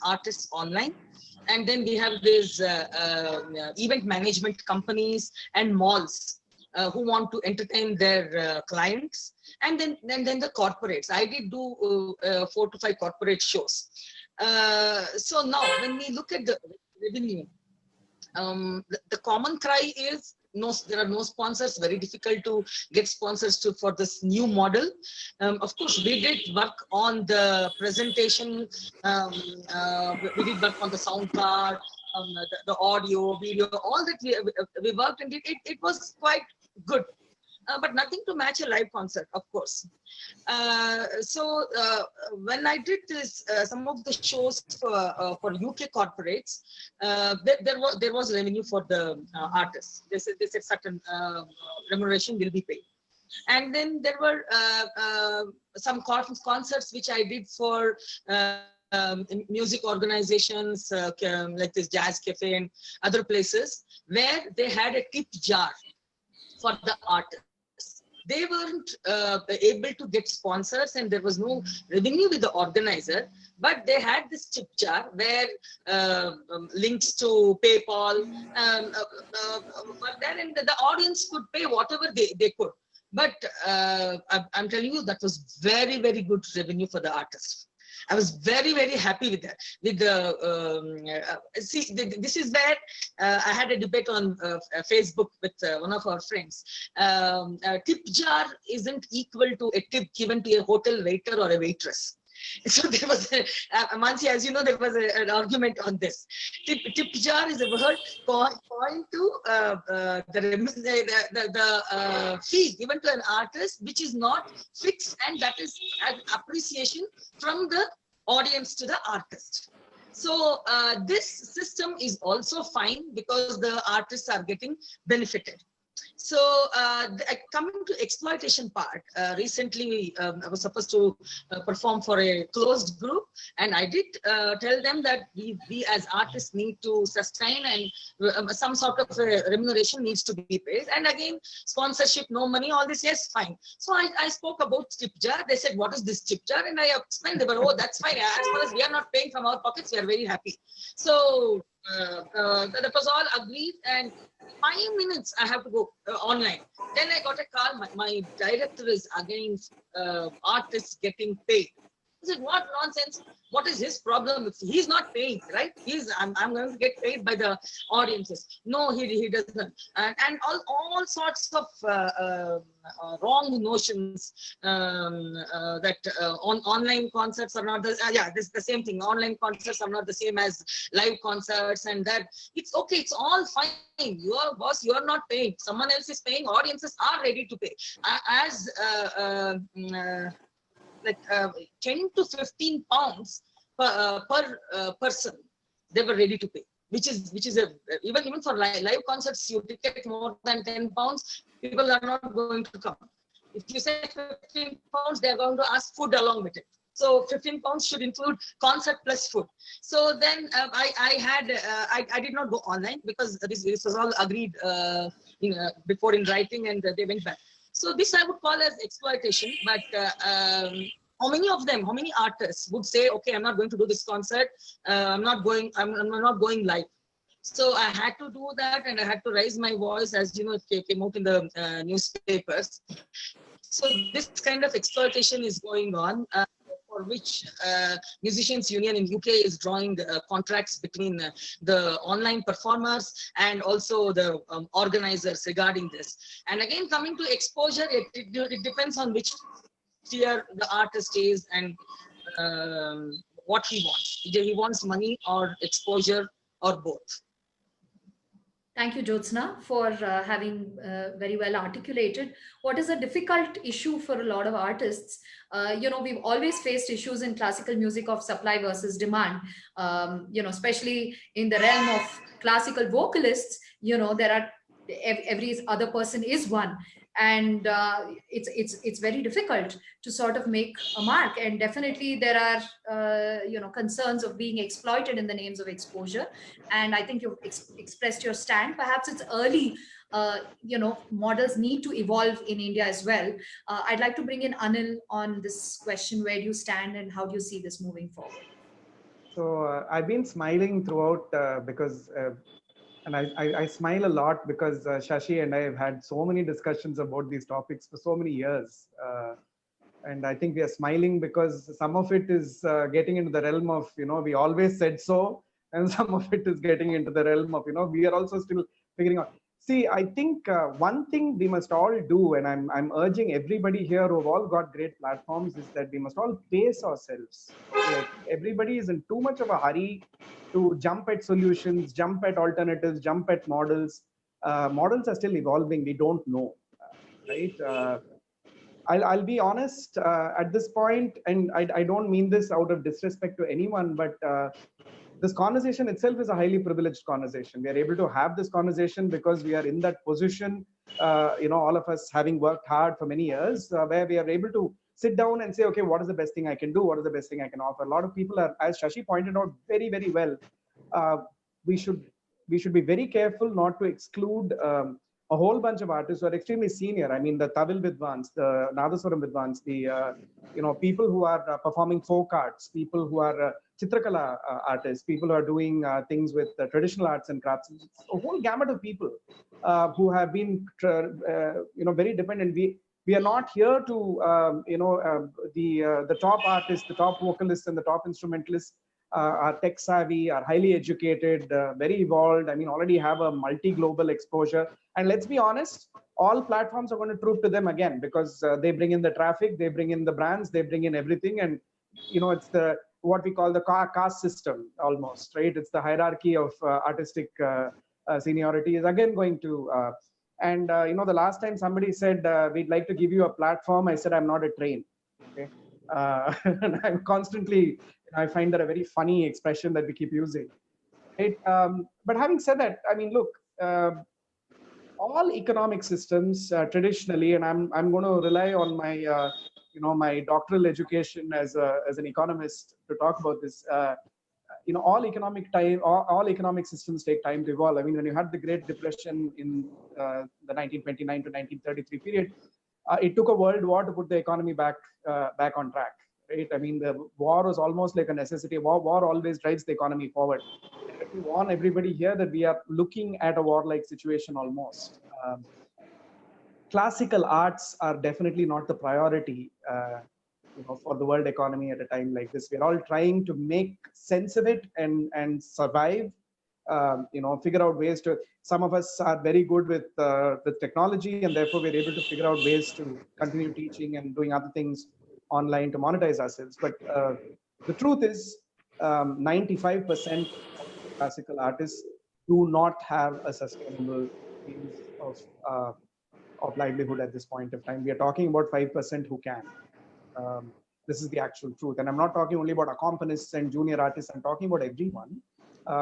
artists online. And then we have these event management companies and malls who want to entertain their clients. And then the corporates. I did do 4 to 5 corporate shows. So now when we look at the revenue, the common cry is no, there are no sponsors, very difficult to get sponsors for this new model. Of course, we did work on the presentation, we did work on the sound card, the audio, video, all that we worked, and it was quite good. But nothing to match a live concert, of course. So when I did this, some of the shows for UK corporates, there was revenue for the artists. They said certain remuneration will be paid. And then there were some concerts which I did for music organizations like this Jazz Cafe and other places, where they had a tip jar for the artists. They weren't able to get sponsors, and there was no revenue with the organizer, but they had this tip jar where links to PayPal were there, and the audience could pay whatever they could. But I'm telling you, that was very, very good revenue for the artist. I was very, very happy with that. With the this is where I had a debate on Facebook with one of our friends. A tip jar isn't equal to a tip given to a hotel waiter or a waitress. So there was Mansi, as you know, there was an argument on this. Tip jar is a word point to the fee given to an artist, which is not fixed, and that is an appreciation from the audience to the artist. So this system is also fine because the artists are getting benefited. So coming to exploitation part, recently I was supposed to perform for a closed group, and I did tell them that we as artists need to sustain, and some sort of remuneration needs to be paid. And again, sponsorship, no money, all this, yes, fine. So I spoke about tip jar. They said, what is this tip jar? And I explained. They were, oh, that's fine. As far as we are not paying from our pockets, we are very happy. So that was all agreed, and 5 minutes I have to go online. Then I got a call. My director is against artists getting paid. I said, what nonsense? What is his problem? He's not paying, right? I'm going to get paid by the audiences. No, he doesn't. And all sorts of wrong notions that on-online concerts are not the, this is the same thing. Online concerts are not the same as live concerts, and that it's okay. It's all fine. Your boss, you are not paying. Someone else is paying. Audiences are ready to pay. As like 10 to 15 pounds per person, they were ready to pay, which is even for live concerts, you ticket more than 10 pounds, people are not going to come. If you say 15 pounds, they are going to ask food along with it. So 15 pounds should include concert plus food. So then I did not go online because this was all agreed before in writing, and they went back. So this I would call as exploitation. But how many artists would say, okay, I'm not going to do this concert. I'm not going live. So I had to do that, and I had to raise my voice, as you know, it came out in the newspapers. So this kind of exploitation is going on, for which Musicians Union in UK is drawing contracts between the online performers and also the organizers regarding this. And again, coming to exposure, it depends on which tier the artist is and what he wants. Either he wants money or exposure or both. Thank you, Jyotsna, for having very well articulated what is a difficult issue for a lot of artists. We've always faced issues in classical music of supply versus demand, especially in the realm of classical vocalists. There are every other person is one. And it's very difficult to sort of make a mark. And definitely there are concerns of being exploited in the names of exposure. And I think you've expressed your stand. Perhaps it's early. Models need to evolve in India as well. I'd like to bring in Anil on this question. Where do you stand and how do you see this moving forward? So I've been smiling throughout because. And I smile a lot because Shashi and I have had so many discussions about these topics for so many years. And I think we are smiling because some of it is getting into the realm of, we always said so. And some of it is getting into the realm of, we are also still figuring out. See, I think one thing we must all do, and I'm urging everybody here who've all got great platforms, is that we must all pace ourselves. Like, everybody is in too much of a hurry to jump at solutions, jump at alternatives, jump at models. Models are still evolving. We don't know, right? I'll be honest at this point, and I don't mean this out of disrespect to anyone, but this conversation itself is a highly privileged conversation. We are able to have this conversation because we are in that position, all of us having worked hard for many years, where we are able to sit down and say, okay, what is the best thing I can do? What is the best thing I can offer? A lot of people are, as Shashi pointed out very, very well, we should be very careful not to exclude a whole bunch of artists who are extremely senior. I mean, the Tawil Vidwans, the Nadaswaram Vidwans, the people who are performing folk arts, people who are Chitrakala artists, people who are doing things with traditional arts and crafts. It's a whole gamut of people who have been, very dependent. We are not here to, the top artists, the top vocalists, and the top instrumentalists are tech savvy, are highly educated, very evolved. I mean, already have a multi-global exposure. And let's be honest, all platforms are going to troop to them again because they bring in the traffic, they bring in the brands, they bring in everything. And, it's what we call the caste system almost, right? It's the hierarchy of artistic seniority is again going to, the last time somebody said, we'd like to give you a platform, I said, I'm not a train. Okay. And I'm constantly, I find that a very funny expression that we keep using. Right? But having said that, I mean, look, all economic systems traditionally, and I'm going to rely on my, my doctoral education as an economist to talk about this. All economic systems take time to evolve. I mean, when you had the Great Depression in the 1929 to 1933 period, it took a world war to put the economy back on track. Right? I mean, the war was almost like a necessity. War always drives the economy forward. Let me warn everybody here that we are looking at a war-like situation almost. Classical arts are definitely not the priority, for the world economy at a time like this. We're all trying to make sense of it and survive. Figure out ways to. Some of us are very good with technology, and therefore we're able to figure out ways to continue teaching and doing other things online to monetize ourselves. But the truth is, 95% of classical artists do not have a sustainable means of livelihood at this point of time. We are talking about 5% who can. This is the actual truth. And I'm not talking only about accompanists and junior artists. I'm talking about everyone.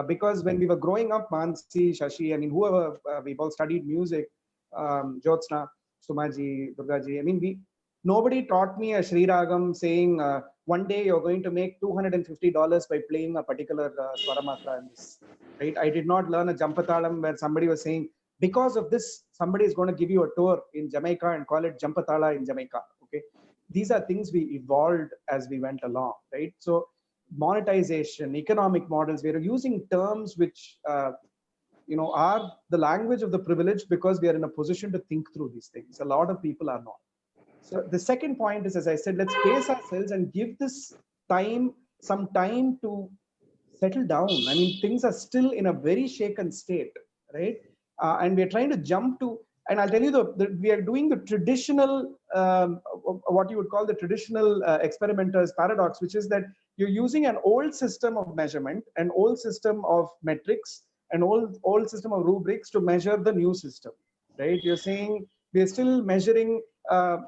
Because when we were growing up, Manasi, Shashi, I mean, whoever, we've all studied music, Jyotsna, Sumaji, Durgaji. I mean, nobody taught me a Sri Ragam saying, one day you're going to make $250 by playing a particular Swaramatra in this, right? I did not learn a Jampatalam where somebody was saying, because of this, somebody is going to give you a tour in Jamaica and call it Jampatala in Jamaica, okay? These are things we evolved as we went along, right? So monetization, economic models, we're using terms which are the language of the privileged because we are in a position to think through these things. A lot of people are not. So the second point is, as I said, let's pace ourselves and give this time some time to settle down. I mean, things are still in a very shaken state, right? And we're trying to jump to, and I'll tell you, we are doing the traditional, what you would call the traditional experimenter's paradox, which is that you're using an old system of measurement, an old system of metrics, an old system of rubrics to measure the new system, right? You're saying we're still measuring,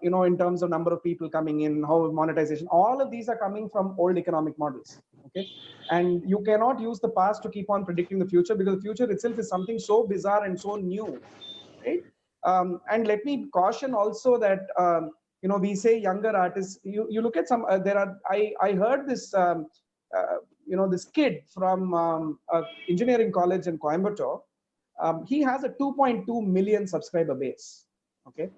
in terms of number of people coming in, how monetization, all of these are coming from old economic models, okay? And you cannot use the past to keep on predicting the future, because the future itself is something so bizarre and so new, right? And let me caution also that, we say younger artists, you look at some, I heard this, this kid from engineering college in Coimbatore. He has a 2.2 million subscriber base, okay?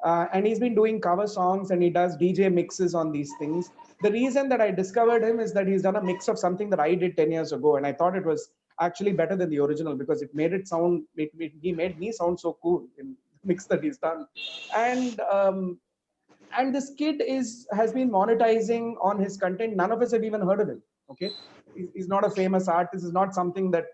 And he's been doing cover songs and he does DJ mixes on these things. The reason that I discovered him is that he's done a mix of something that I did 10 years ago. And I thought it was actually better than the original because it made it sound, he made me sound so cool in the mix that he's done. And this kid has been monetizing on his content. None of us have even heard of him, okay? He's not a famous artist. It's not something that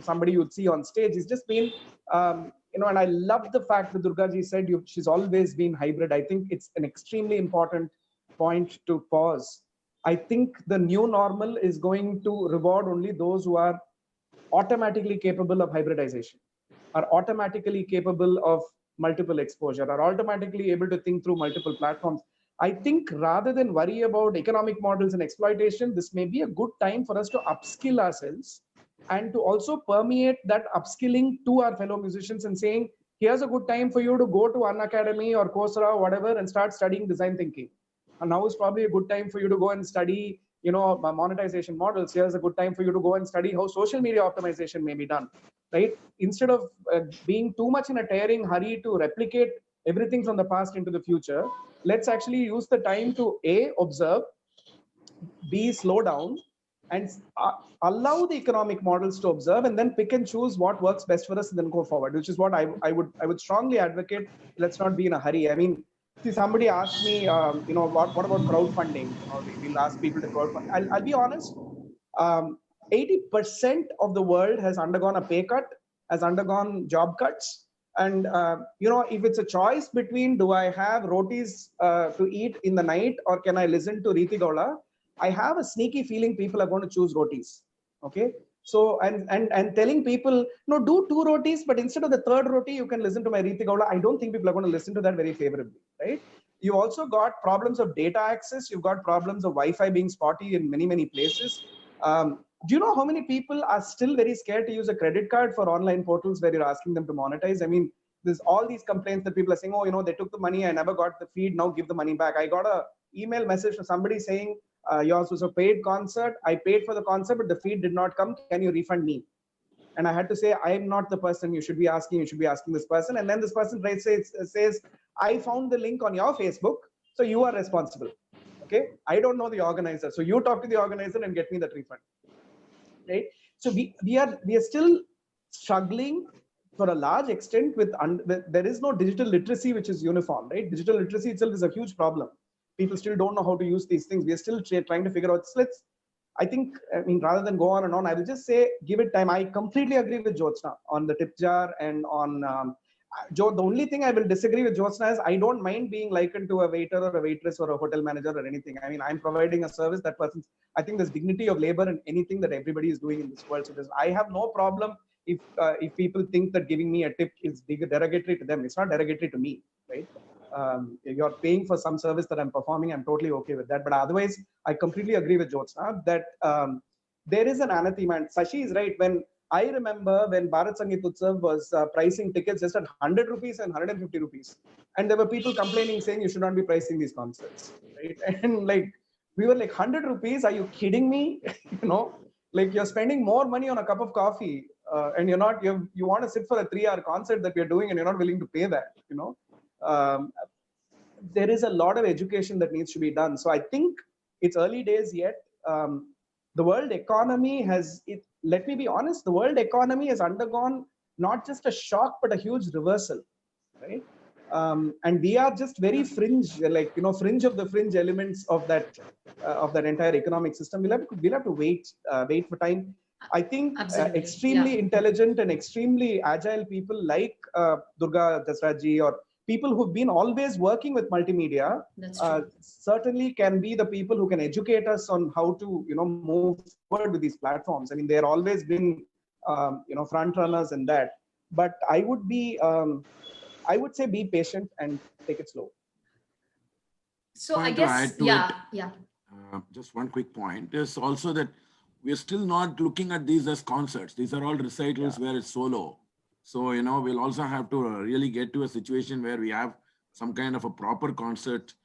somebody you'd see on stage. He's just been, and I love the fact that Durga ji said she's always been hybrid. I think it's an extremely important point to pause. I think the new normal is going to reward only those who are automatically capable of hybridization, are automatically capable of multiple exposure, are automatically able to think through multiple platforms. I think rather than worry about economic models and exploitation, this may be a good time for us to upskill ourselves and to also permeate that upskilling to our fellow musicians and saying, here's a good time for you to go to Unacademy or Coursera or whatever and start studying design thinking. And now is probably a good time for you to go and study, monetization models. Here's a good time for you to go and study how social media optimization may be done, right? Instead of being too much in a tearing hurry to replicate everything from the past into the future, let's actually use the time to A, observe, B, slow down, and allow the economic models to observe and then pick and choose what works best for us and then go forward, which is what I would strongly advocate. Let's not be in a hurry. I mean, see, somebody asked me, what about crowdfunding? We'll ask people to crowdfund. I'll be honest, 80% of the world has undergone a pay cut, has undergone job cuts. And, if it's a choice between do I have rotis to eat in the night or can I listen to Riti Gaula, I have a sneaky feeling people are going to choose rotis. Okay. So, and telling people, no, do 2 rotis, but instead of the 3rd roti, you can listen to my Riti Gaula. I don't think people are going to listen to that very favorably, right? You also got problems of data access. You've got problems of Wi-Fi being spotty in many, many places. Do you know how many people are still very scared to use a credit card for online portals where you're asking them to monetize? I mean, there's all these complaints that people are saying, oh, they took the money. I never got the feed. Now give the money back. I got a email message from somebody saying, yours was a paid concert. I paid for the concert, but the feed did not come. Can you refund me? And I had to say, I'm not the person you should be asking. You should be asking this person. And then this person says, I found the link on your Facebook, so you are responsible. Okay, I don't know the organizer. So you talk to the organizer and get me that refund. Right? So we are still struggling for a large extent with there is no digital literacy which is uniform, right? Digital literacy itself is a huge problem. People still don't know how to use these things. We are still trying to figure out. So I think, rather than go on and on, I will just say, give it time. I completely agree with Jyotsna on the tip jar and on Joe. The only thing I will disagree with Jyotsna is I don't mind being likened to a waiter or a waitress or a hotel manager or anything. I mean, I'm providing a service that person's. I think there's dignity of labor in anything that everybody is doing in this world. So I have no problem if people think that giving me a tip is derogatory to them. It's not derogatory to me, right? You're paying for some service that I'm performing. I'm totally okay with that. But otherwise, I completely agree with Jyotsna that there is an anathema. And Sashi is right. When I remember when Bharat Sangeet Utsav was pricing tickets just at 100 rupees and 150 rupees. And there were people complaining saying you should not be pricing these concerts, right? And we were like, 100 rupees, are you kidding me? You're spending more money on a cup of coffee and you want to sit for a 3-hour concert that we're doing and you're not willing to pay that, there is a lot of education that needs to be done. So I think it's early days yet. The world economy let me be honest, the world economy has undergone not just a shock, but a huge reversal, right? And we are just very fringe, like, fringe of the fringe elements of that entire economic system. We'll have to wait for time. I think Absolutely. extremely intelligent and extremely agile people like Durga Jasraj ji, or people who've been always working with multimedia, That's true. certainly can be the people who can educate us on how to, move forward with these platforms. I mean, they're always been, front runners in that. But I would say be patient and take it slow. So I Point to guess, add to yeah. Just one quick point is also that we're still not looking at these as concerts. These are all recitals where it's solo. So, we'll also have to really get to a situation where we have some kind of a proper concert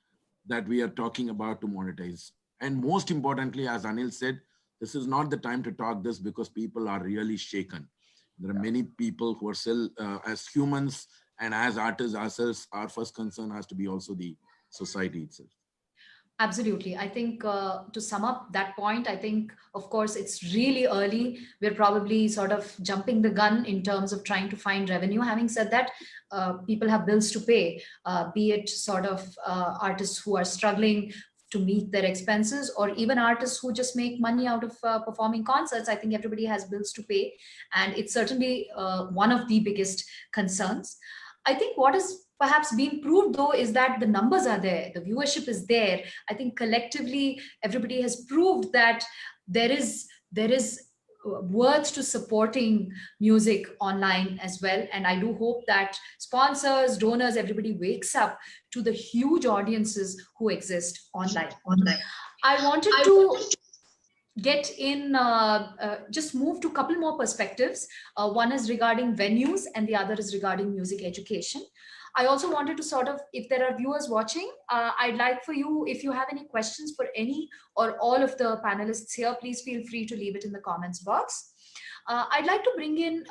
that we are talking about to monetize. And most importantly, as Anil said, this is not the time to talk this because people are really shaken. There are many people who are still, as humans and as artists ourselves, our first concern has to be also the society itself. Absolutely. I think to sum up that point, I think, of course, it's really early. We're probably sort of jumping the gun in terms of trying to find revenue. Having said that, people have bills to pay, be it sort of artists who are struggling to meet their expenses, or even artists who just make money out of performing concerts. I think everybody has bills to pay. And it's certainly one of the biggest concerns. I think what is perhaps being proved, though, is that the numbers are there, the viewership is there. I think collectively, everybody has proved that there is worth to supporting music online as well. And I do hope that sponsors, donors, everybody wakes up to the huge audiences who exist online. I wanted to get in, just move to a couple more perspectives. One is regarding venues and the other is regarding music education. I also wanted to sort of, if there are viewers watching, I'd like for you, if you have any questions for any or all of the panelists here, please feel free to leave it in the comments box. I'd like to bring in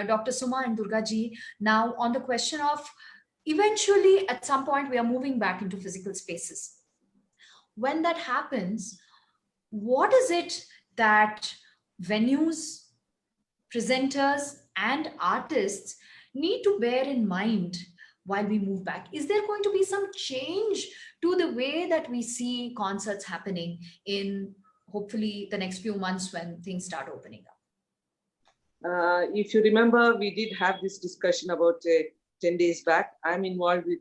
Dr. Suma and Durga ji now on the question of, eventually at some point we are moving back into physical spaces. When that happens, what is it that venues, presenters, and artists need to bear in mind while we move back? Is there going to be some change to the way that we see concerts happening in hopefully the next few months when things start opening up? If you remember, we did have this discussion about 10 days back. I'm involved with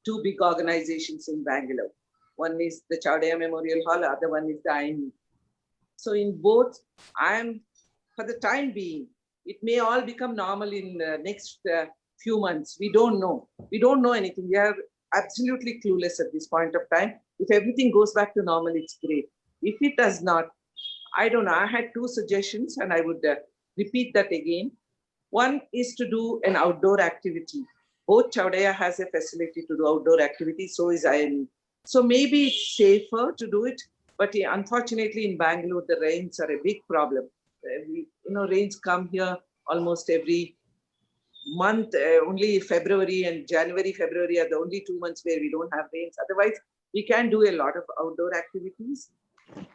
two big organizations in Bangalore. One is the Chowdiah Memorial Hall, the other one is the IME. So in both, for the time being, it may all become normal in the next few months. We don't know. We don't know anything. We are absolutely clueless at this point of time. If everything goes back to normal, it's great. If it does not, I don't know. I had two suggestions and I would repeat that again. One is to do an outdoor activity. Both Chowdiah has a facility to do outdoor activity, so is IME. So maybe it's safer to do it, but unfortunately in Bangalore, the rains are a big problem. Rains come here almost every month. Only February and January, February are the only 2 months where we don't have rains. Otherwise, we can do a lot of outdoor activities.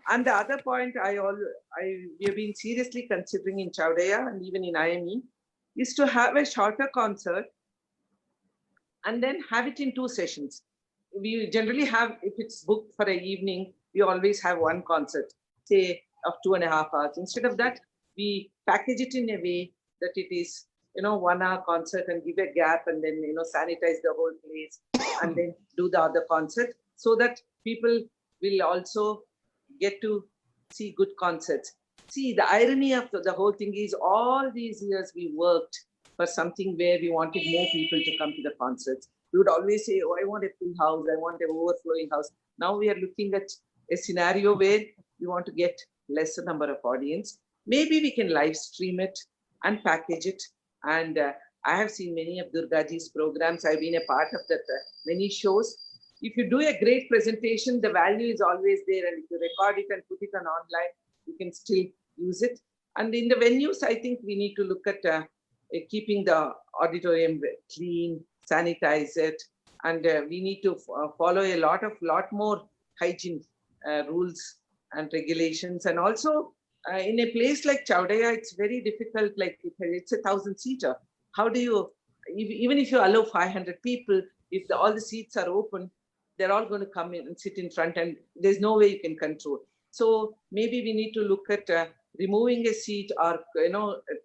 And the other point we have been seriously considering in Chowdiah and even in IME is to have a shorter concert and then have it in 2 sessions. We generally have, if it's booked for an evening, we always have one concert, say of 2.5 hours. Instead of that, we package it in a way that it is, 1 hour concert and give a gap and then, sanitize the whole place and then do the other concert so that people will also get to see good concerts. See, the irony of the whole thing is all these years we worked for something where we wanted more people to come to the concerts. We would always say, oh, I want a full house, I want an overflowing house. Now we are looking at a scenario where we want to get lesser number of audience. Maybe we can live stream it and package it. And I have seen many of Durgaji's programs. I've been a part of that many shows. If you do a great presentation, the value is always there. And if you record it and put it on online, you can still use it. And in the venues, I think we need to look at keeping the auditorium clean, sanitize it, and we need to follow a lot more hygiene rules and regulations. And also In a place like Chowdiah, it's very difficult. Like it's a 1,000-seater. How do you, even if you allow 500 people, if all the seats are open, they're all going to come in and sit in front, and there's no way you can control. So maybe we need to look at removing a seat, or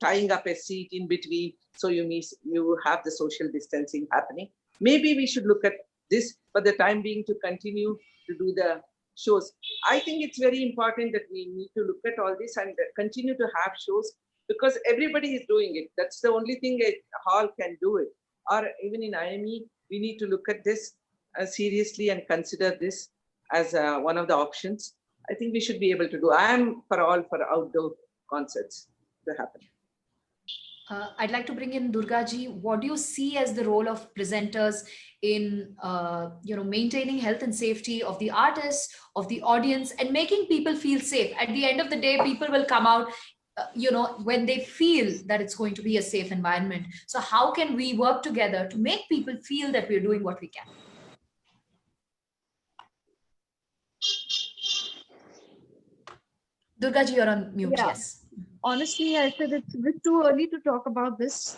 tying up a seat in between, so you have the social distancing happening. Maybe we should look at this for the time being to continue to do the shows. I think it's very important that we need to look at all this and continue to have shows, because everybody is doing it. That's the only thing a hall can do it. Or even in IME, we need to look at this seriously and consider this as one of the options. I think we should be able to do. I am for outdoor concerts to happen. I'd like to bring in Durga ji. What do you see as the role of presenters in maintaining health and safety of the artists, of the audience, and making people feel safe? At the end of the day, people will come out when they feel that it's going to be a safe environment. So how can we work together to make people feel that we're doing what we can? Durga ji, you're on mute. Yeah. Yes. Honestly, I said it's a bit too early to talk about this.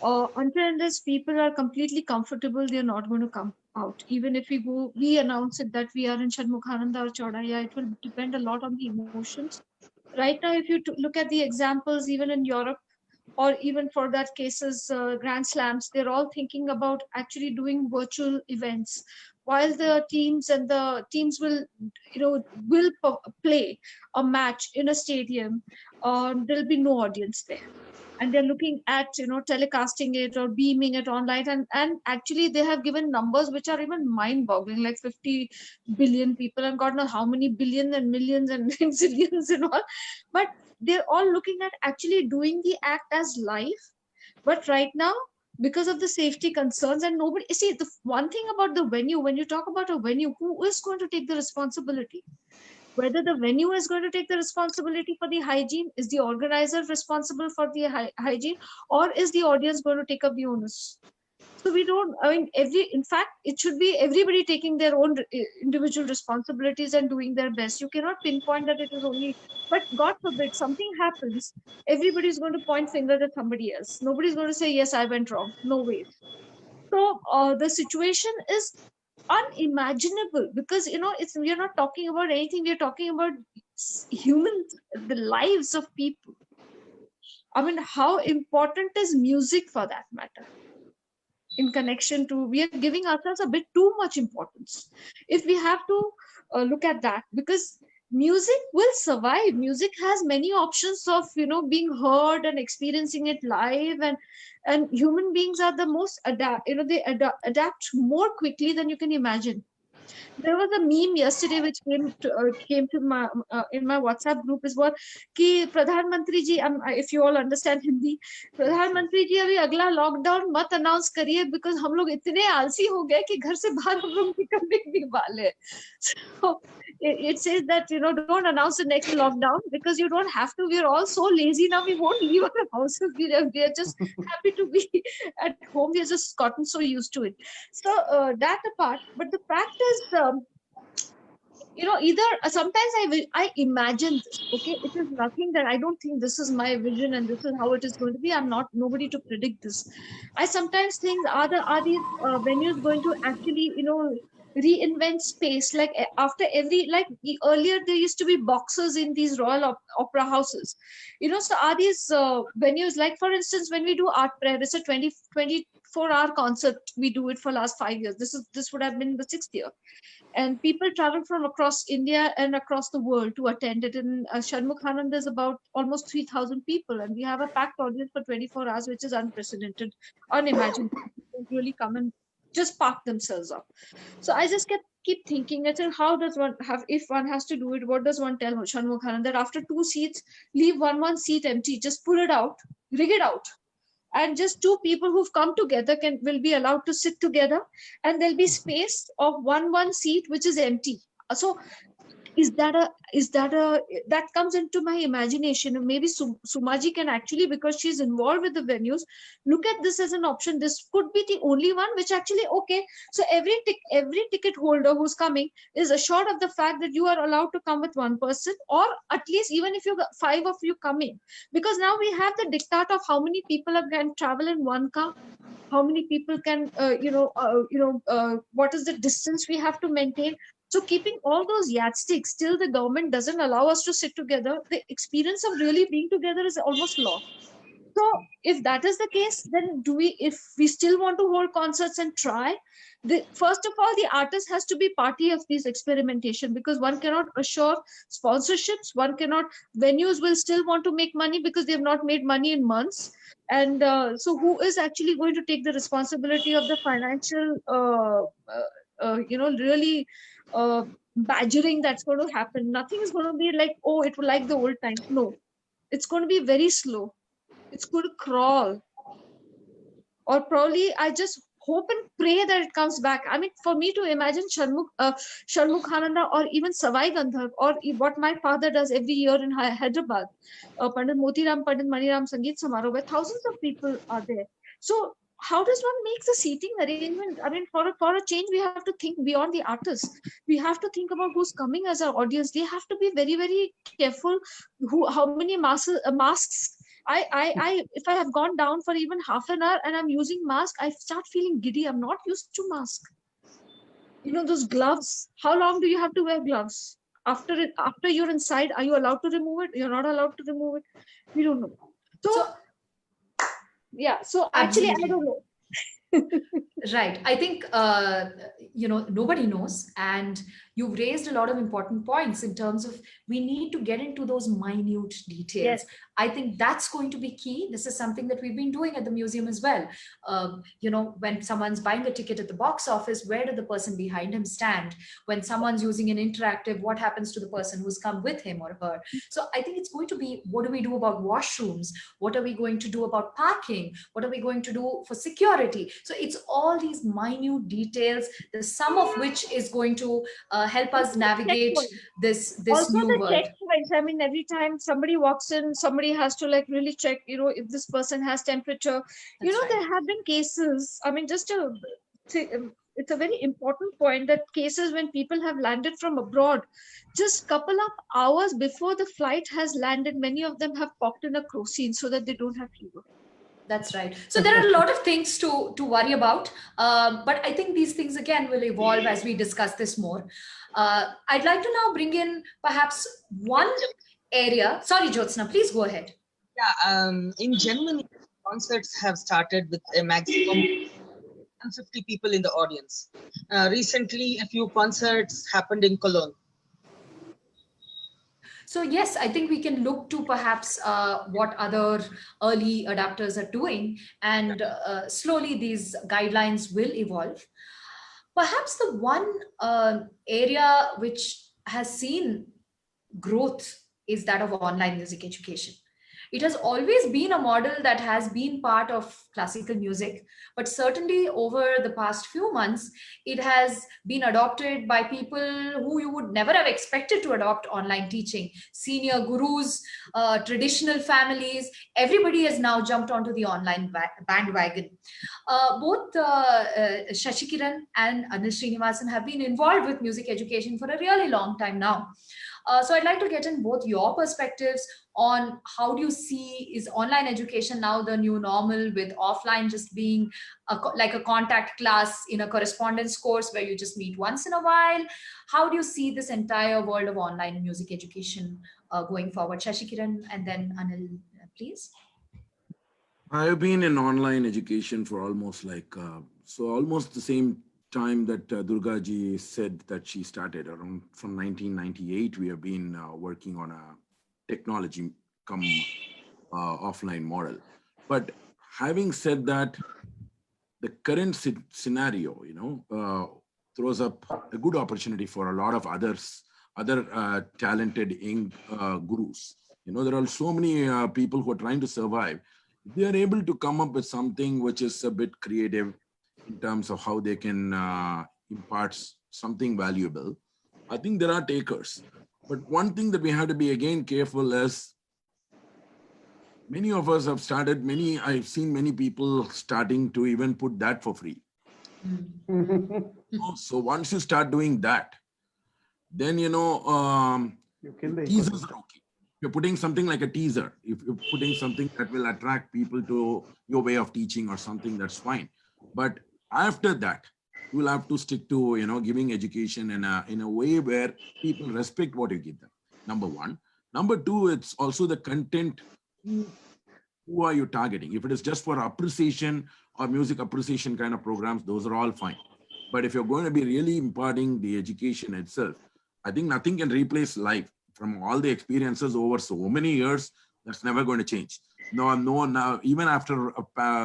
Until unless people are completely comfortable, they're not going to come out. Even if we announce it that we are in Shanmukhananda or Chowdiah, it will depend a lot on the emotions. Right now, if you look at the examples, even in Europe, or even for that cases, Grand Slams, they're all thinking about actually doing virtual events, while the teams will play a match in a stadium. There'll be no audience there, and they're looking at telecasting it or beaming it online, and actually they have given numbers which are even mind-boggling, like 50 billion people, and God knows how many billions and millions and zillions and all, but they're all looking at actually doing the act as live. But right now, because of the safety concerns, and nobody see, the one thing about the venue, when you talk about a venue, who is going to take the responsibility? Whether the venue is going to take the responsibility for the hygiene, is the organizer responsible for the hygiene, or is the audience going to take up the onus? So we don't, in fact, it should be everybody taking their own individual responsibilities and doing their best. You cannot pinpoint that it is only, but God forbid something happens, everybody is going to point fingers at somebody else. Nobody's going to say, yes, I went wrong. No way. So the situation is unimaginable, because we're not talking about anything, we're talking about humans, the lives of people. I mean, how important is music for that matter? In connection to, we are giving ourselves a bit too much importance if we have to look at that, because music will survive. Music has many options of being heard and experiencing it live, and human beings are the most they adapt more quickly than you can imagine. There was a meme yesterday which came to my in my WhatsApp group, is what कि प्रधानमंत्री जी, if you all understand Hindi, प्रधानमंत्री जी अभी अगला lockdown मत announce करिए, because हम लोग इतने आलसी हो गए कि घर से बाहर हम लोग निकलने नहीं वाले. So it says that don't announce the next lockdown, because you don't have to. We're all so lazy now, we won't leave our houses. We are just happy to be at home. We are just gotten so used to it. So that apart, but the fact is, either sometimes I imagine this. Okay, it is nothing that I don't think this is my vision and this is how it is going to be. I'm not nobody to predict this. I sometimes think, are these venues going to actually reinvent space, like after every, like earlier there used to be boxes in these royal opera houses, so are these venues, like for instance when we do art prayer, it's a 24-hour concert, we do it for last 5 years. This would have been the 6th year, and people travel from across India and across the world to attend it. In Shanmukhananda, there's about almost 3,000 people, and we have a packed audience for 24 hours, which is unprecedented, unimaginable. People really come and just park themselves up. So I just keep thinking, I said, how does one have, if one has to do it, what does one tell Shanmukhananda, that after 2 seats, leave one seat empty, just pull it out, rig it out, and just 2 people who've come together will be allowed to sit together, and there'll be space of one seat which is empty. So that comes into my imagination, and maybe Sumaji can actually, because she's involved with the venues, look at this as an option. This could be the only one which actually, okay, so every ticket holder who's coming is assured of the fact that you are allowed to come with one person, or at least even if you got 5 of you coming, because now we have the diktat of how many people can travel in one car, how many people can what is the distance we have to maintain. So keeping all those yardsticks, still the government doesn't allow us to sit together. The experience of really being together is almost lost. So if that is the case, then if we still want to hold concerts and try, first of all, the artist has to be party of this experimentation, because one cannot assure sponsorships, venues will still want to make money because they have not made money in months. And so who is actually going to take the responsibility of the financial, really badgering that's going to happen? Nothing is going to be like, oh, it will like the old times. No, it's going to be very slow. It's going to crawl. Or probably I just hope and pray that it comes back. I mean, for me to imagine Sharmukhananda or even Savai Gandharv, or what my father does every year in Hyderabad, Pandit Motiram, Pandit Maniram Sangeet Samaroh, where thousands of people are there. So how does one make the seating arrangement? I mean, for a change, we have to think beyond the artists. We have to think about who's coming as our audience. They have to be very, very careful how many masks. If I have gone down for even half an hour and I'm using mask, I start feeling giddy. I'm not used to mask. Those gloves. How long do you have to wear gloves? After you're inside, are you allowed to remove it? You're not allowed to remove it. We don't know. So yeah. So actually, I don't know. Right. I think, nobody knows. And you've raised a lot of important points in terms of we need to get into those minute details. Yes. I think that's going to be key. This is something that we've been doing at the museum as well. When someone's buying a ticket at the box office, where did the person behind him stand? When someone's using an interactive, what happens to the person who's come with him or her? So I think it's going to be, what do we do about washrooms? What are we going to do about parking? What are we going to do for security? So it's all these minute details, the sum of which is going to help us navigate this also new the world. checkpoints. I mean, every time somebody walks in, somebody has to really check, if this person has temperature. That's right. There have been cases. I mean, it's a very important point, that cases when people have landed from abroad, just couple of hours before the flight has landed, many of them have popped in a crocine so that they don't have fever. That's right. So there are a lot of things to worry about. But I think these things, again, will evolve as we discuss this more. I'd like to now bring in perhaps one area. Sorry, Jyotsna, please go ahead. Yeah, in Germany, concerts have started with a maximum 150 people in the audience. Recently, a few concerts happened in Cologne. So yes, I think we can look to perhaps what other early adapters are doing, and slowly these guidelines will evolve. Perhaps the one area which has seen growth is that of online music education. It has always been a model that has been part of classical music, but certainly over the past few months, it has been adopted by people who you would never have expected to adopt online teaching. Senior gurus, traditional families, everybody has now jumped onto the online bandwagon. Both Shashikiran and Anil Srinivasan have been involved with music education for a really long time now. So I'd like to get in both your perspectives on how do you see, is online education now the new normal, with offline just being like a contact class in a correspondence course where you just meet once in a while? How do you see this entire world of online music education going forward? Shashikiran and then Anil, please. I've been in online education for almost almost the same time that Durga ji said that she started, around from 1998. We have been working on a technology come offline model. But having said that, the current scenario, throws up a good opportunity for a lot of other talented young gurus. There are so many people who are trying to survive. They are able to come up with something which is a bit creative in terms of how they can impart something valuable. I think there are takers. But one thing that we have to be again careful is, many of us have started, I've seen many people starting to even put that for free. So once you start doing that, then, You kill the teasers ecosystem. are okay. If you're putting something like a teaser, if you're putting something that will attract people to your way of teaching or something, that's fine. But after that, you will have to stick to, giving education in a way where people respect what you give them. Number one. Number two, it's also the content. Who are you targeting? If it is just for appreciation or music appreciation kind of programs, those are all fine. But if you're going to be really imparting the education itself, I think nothing can replace life. From all the experiences over so many years, that's never going to change. Now, even after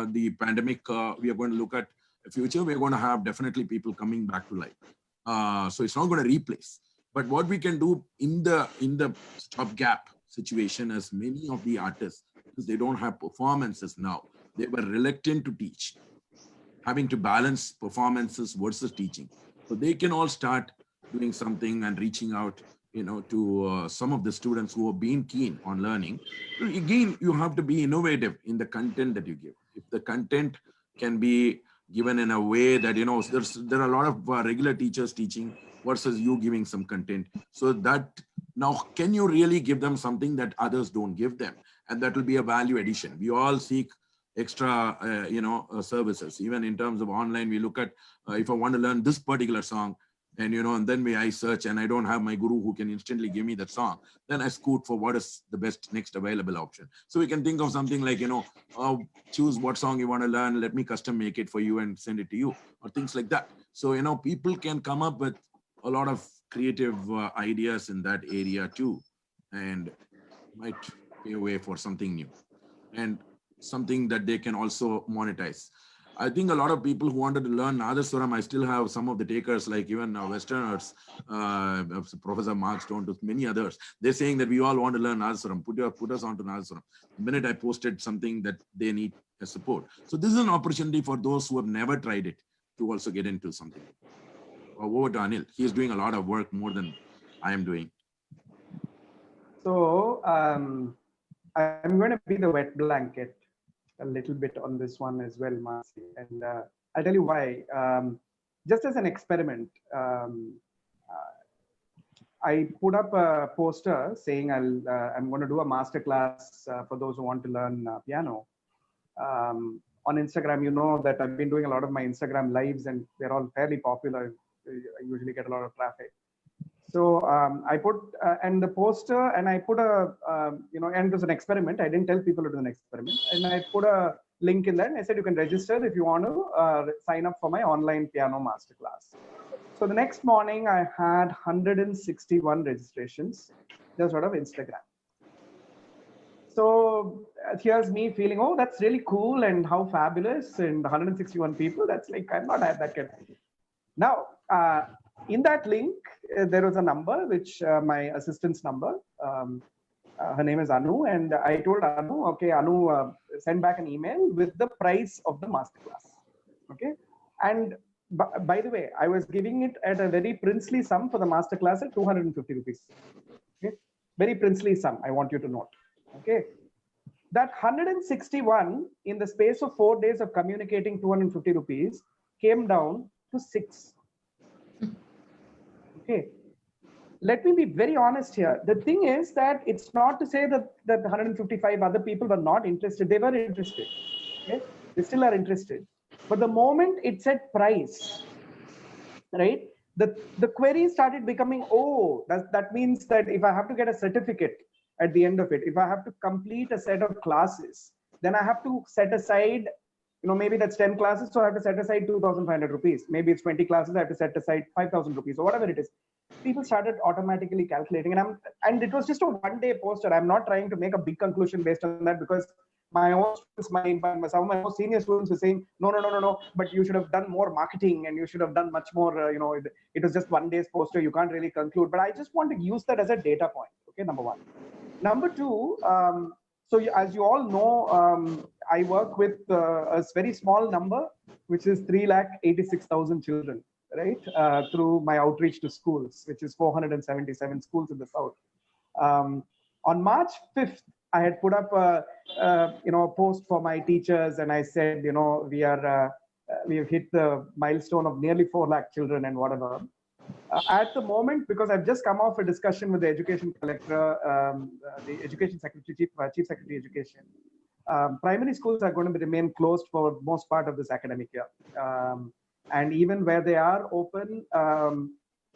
the pandemic, we are going to look at the future. We're going to have definitely people coming back to life. So it's not going to replace. But what we can do in the stopgap situation is, many of the artists, because they don't have performances now, they were reluctant to teach, having to balance performances versus teaching. So they can all start doing something and reaching out, to some of the students who have been keen on learning. Again, you have to be innovative in the content that you give. If the content can be given in a way that, there are a lot of regular teachers teaching versus you giving some content. So that now, can you really give them something that others don't give them? And that will be a value addition. We all seek extra, services. Even in terms of online, we look at, if I want to learn this particular song, and then I search and I don't have my guru who can instantly give me that song, then I scoot for what is the best next available option. So we can think of something like, choose what song you want to learn, let me custom make it for you and send it to you, or things like that. So, people can come up with a lot of creative ideas in that area too, and might pay way for something new and something that they can also monetize. I think a lot of people who wanted to learn Nadaswaram, I still have some of the takers, like even Westerners, Professor Mark Stone, to many others. They're saying that we all want to learn Nadaswaram. Put us onto Nadaswaram. The minute I posted something that they need support. So this is an opportunity for those who have never tried it to also get into something. Over to Anil. He's doing a lot of work, more than I am doing. So I'm going to be the wet blanket a little bit on this one as well, Manasi. And I'll tell you why. Just as an experiment, I put up a poster saying I'm going to do a masterclass for those who want to learn piano. On Instagram, you know that I've been doing a lot of my Instagram lives, and they're all fairly popular. I usually get a lot of traffic. So I put and the poster, and I put and it was an experiment. I didn't tell people it was an experiment, and I put a link in there. And I said you can register if you want to sign up for my online piano masterclass. So the next morning, I had 161 registrations just out of Instagram. So here's me feeling, oh, that's really cool, and how fabulous, and 161 people. That's like, I'm not at that kind. Now, in that link, there was a number, which my assistant's number. Her name is Anu, and I told Anu, okay, Anu, send back an email with the price of the masterclass. Okay, and by the way, I was giving it at a very princely sum for the masterclass at 250 rupees. Okay, very princely sum, I want you to note. Okay, that 161 in the space of 4 days of communicating 250 rupees came down to 6. Okay, let me be very honest here. The thing is that it's not to say that the 155 other people were not interested. They were interested. Okay, they still are interested. But the moment it said price, right, the query started becoming, oh, that means that if I have to get a certificate at the end of it, if I have to complete a set of classes, then I have to set aside, maybe that's 10 classes, so I have to set aside 2,500 rupees. Maybe it's 20 classes, I have to set aside 5,000 rupees, or whatever it is. People started automatically calculating, and it was just a one-day poster. I'm not trying to make a big conclusion based on that, because my own students, some of my most senior students were saying, no, but you should have done more marketing, and you should have done much more, it was just one day's poster, you can't really conclude. But I just want to use that as a data point, okay, number one. Number two, so as you all know, I work with a very small number, which is 386,000 children right? Through my outreach to schools, which is 477 schools in the South. On March 5th, I had put up a post for my teachers, and I said, we have hit the milestone of nearly 4 lakh children and whatever. At the moment, because I've just come off a discussion with the education collector, the education secretary, chief secretary education, primary schools are going to remain closed for most part of this academic year. And even where they are open,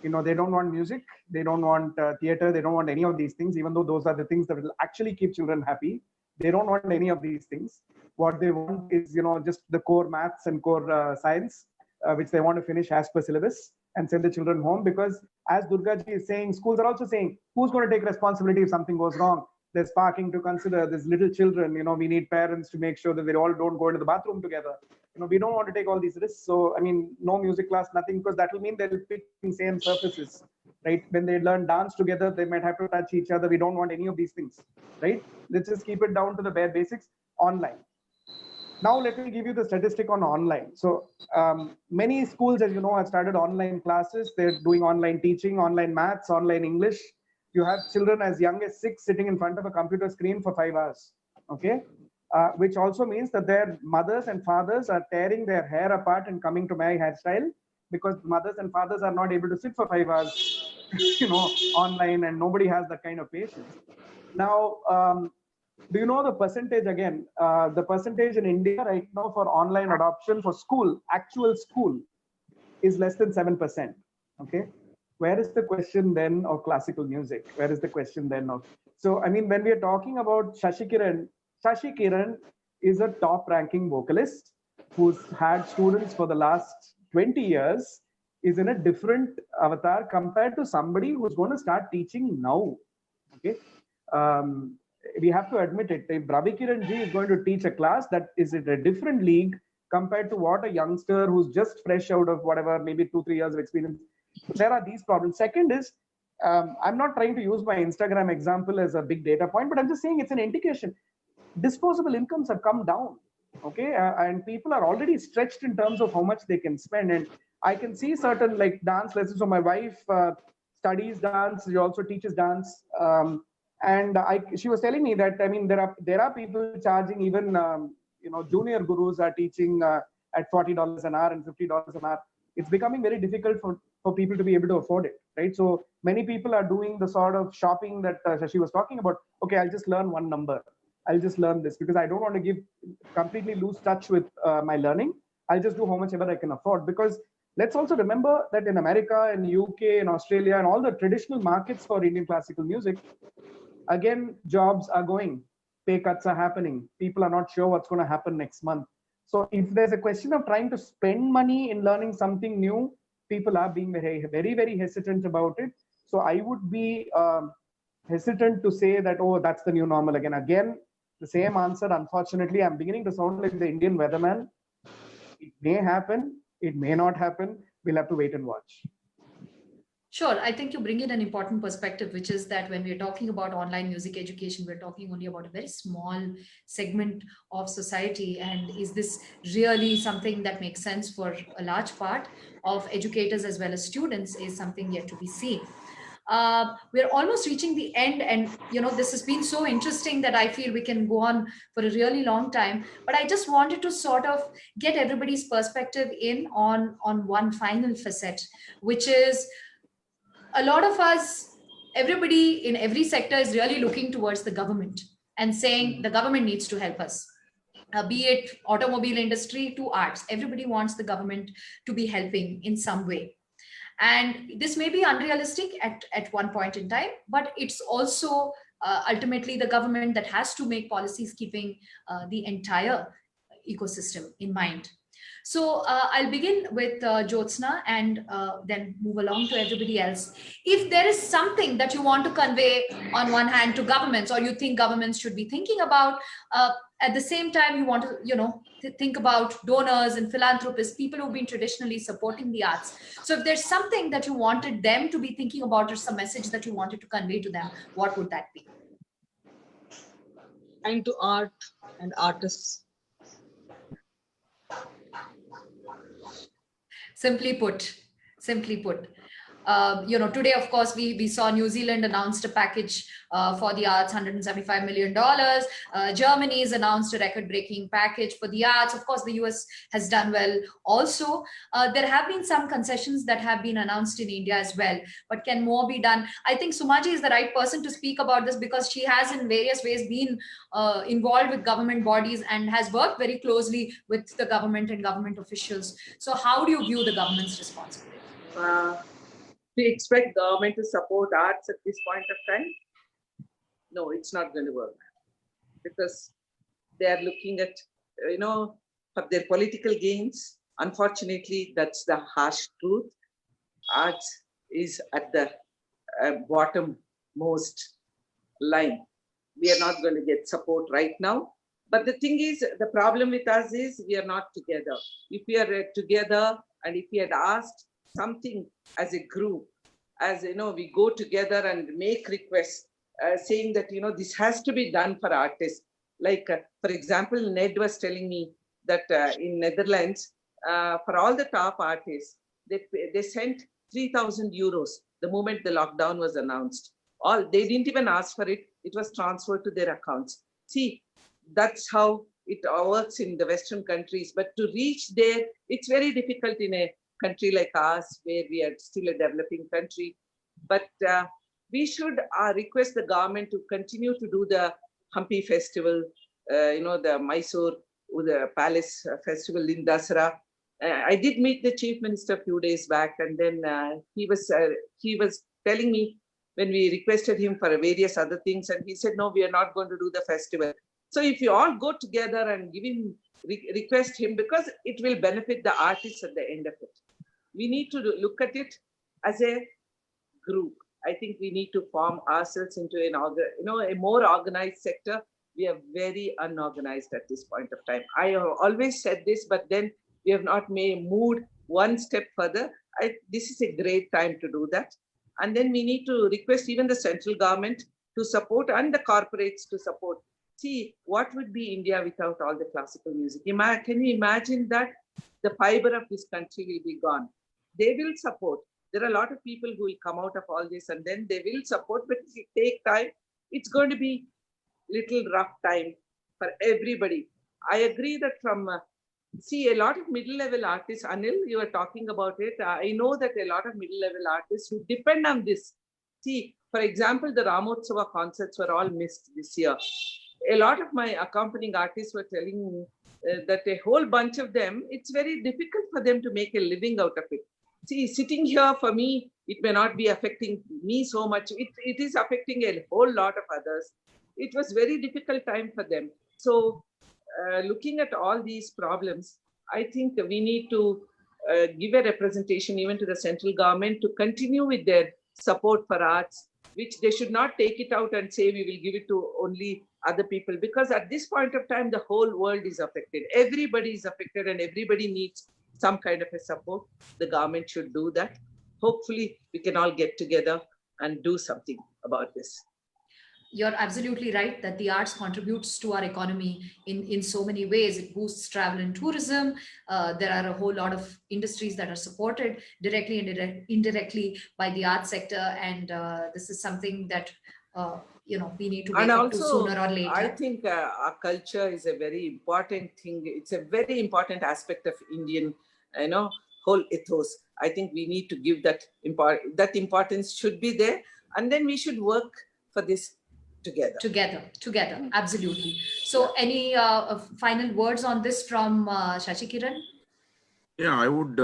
they don't want music, they don't want theater, they don't want any of these things, even though those are the things that will actually keep children happy. They don't want any of these things. What they want is, just the core maths and core science, which they want to finish as per syllabus and send the children home. Because as Durga ji is saying, schools are also saying, who's going to take responsibility if something goes wrong? There's parking to consider, there's little children, we need parents to make sure that they all don't go into the bathroom together. We don't want to take all these risks. So, no music class, nothing, because that will mean they'll pick the same surfaces, right? When they learn dance together, they might have to touch each other. We don't want any of these things, right? Let's just keep it down to the bare basics. Online. Now, let me give you the statistic on online. So many schools, as you know, have started online classes. They're doing online teaching, online maths, online English. You have children as young as 6 sitting in front of a computer screen for 5 hours, okay? Which also means that their mothers and fathers are tearing their hair apart and coming to my hairstyle, because mothers and fathers are not able to sit for 5 hours, online, and nobody has that kind of patience. Now, do you know the percentage again? The percentage in India right now for online adoption for school, actual school, is less than 7%, okay? Where is the question then of classical music? Where is the question then of... So, when we are talking about Shashikiran is a top-ranking vocalist who's had students for the last 20 years, is in a different avatar compared to somebody who's going to start teaching now, okay? We have to admit it. If Ravi Kiran ji is going to teach a class, that is in a different league compared to what a youngster who's just fresh out of whatever, maybe 2-3 years of experience. There are these problems. Second is, I'm not trying to use my Instagram example as a big data point, but I'm just saying it's an indication. Disposable incomes have come down, okay? And people are already stretched in terms of how much they can spend. And I can see certain like dance lessons. So my wife studies dance. She also teaches dance. And she was telling me that, there are people charging even, junior gurus are teaching at $40 an hour and $50 an hour. It's becoming very difficult for people to be able to afford it, right? So many people are doing the sort of shopping that Shashi was talking about. Okay, I'll just learn one number. I'll just learn this because I don't want to completely lose touch with my learning. I'll just do how much ever I can afford. Because let's also remember that in America, in UK, in Australia, and all the traditional markets for Indian classical music, again, jobs are going, pay cuts are happening. People are not sure what's going to happen next month. So if there's a question of trying to spend money in learning something new, people are being very, very, very hesitant about it. So I would be hesitant to say that, oh, that's the new normal again. Again, the same answer, unfortunately, I'm beginning to sound like the Indian weatherman. It may happen, it may not happen. We'll have to wait and watch. Sure. I think you bring in an important perspective, which is that when we're talking about online music education, we're talking only about a very small segment of society. And is this really something that makes sense for a large part of educators as well as students is something yet to be seen. We're almost reaching the end, and this has been so interesting that I feel we can go on for a really long time. But I just wanted to sort of get everybody's perspective in on one final facet, which is a lot of us, everybody in every sector is really looking towards the government and saying the government needs to help us. Be it automobile industry to arts, everybody wants the government to be helping in some way. And this may be unrealistic at one point in time, but it's also ultimately the government that has to make policies keeping the entire ecosystem in mind. So I'll begin with Jyotsna and then move along to everybody else. If there is something that you want to convey on one hand to governments, or you think governments should be thinking about, at the same time you want to think about donors and philanthropists, people who've been traditionally supporting the arts. So if there's something that you wanted them to be thinking about, or some message that you wanted to convey to them, what would that be? And to art and artists. Simply put, simply put. Today, of course, we saw New Zealand announced a package for the arts, $175 million. Germany's announced a record-breaking package for the arts. Of course, the US has done well also. There have been some concessions that have been announced in India as well, but can more be done? I think Sumaji is the right person to speak about this because she has in various ways been involved with government bodies and has worked very closely with the government and government officials. So how do you view the government's responsibility? We expect government to support arts at this point of time. No, it's not going to work because they are looking at, for their political gains. Unfortunately, that's the harsh truth. Arts is at the bottommost line. We are not going to get support right now. But the thing is, the problem with us is we are not together. If we are together and if we had asked something as a group, as we go together and make requests saying that this has to be done for artists. Like for example, Ned was telling me that in Netherlands for all the top artists they sent 3,000 euros the moment the lockdown was announced. They didn't even ask for it, it was transferred to their accounts. See, that's how it works in the Western countries, but to reach there it's very difficult in a country like ours, where we are still a developing country. But we should request the government to continue to do the Hampi festival, the Mysore, the Palace festival in Dasara. I did meet the Chief Minister a few days back, and then he was telling me when we requested him for various other things, and he said, no, we are not going to do the festival. So if you all go together and give him, request him, because it will benefit the artists at the end of it. We need to look at it as a group. I think we need to form ourselves into a more organized sector. We are very unorganized at this point of time. I have always said this, but then we have not moved one step further. This is a great time to do that. And then we need to request even the central government to support and the corporates to support. See, what would be India without all the classical music? Can you imagine that? The fiber of this country will be gone. They will support. There are a lot of people who will come out of all this and then they will support, but it will take time. It's going to be little rough time for everybody. I agree that see, a lot of middle-level artists, Anil, you were talking about it. I know that a lot of middle-level artists who depend on this. See, for example, the Ramotsava concerts were all missed this year. A lot of my accompanying artists were telling me that a whole bunch of them, it's very difficult for them to make a living out of it. See, sitting here for me, it may not be affecting me so much. It is affecting a whole lot of others. It was very difficult time for them. So looking at all these problems, I think we need to give a representation even to the central government to continue with their support for arts, which they should not take it out and say we will give it to only other people, because at this point of time, the whole world is affected. Everybody is affected and everybody needs some kind of a support. The government should do that. Hopefully, we can all get together and do something about this. You're absolutely right that the arts contributes to our economy in so many ways. It boosts travel and tourism. There are a whole lot of industries that are supported directly and indirectly by the arts sector. And this is something that, we need to wake up to sooner or later. I think our culture is a very important thing. It's a very important aspect of Indian, whole ethos. I think we need to give that importance should be there. And then we should work for this together, absolutely. So any final words on this from Shashikiran? Yeah, I would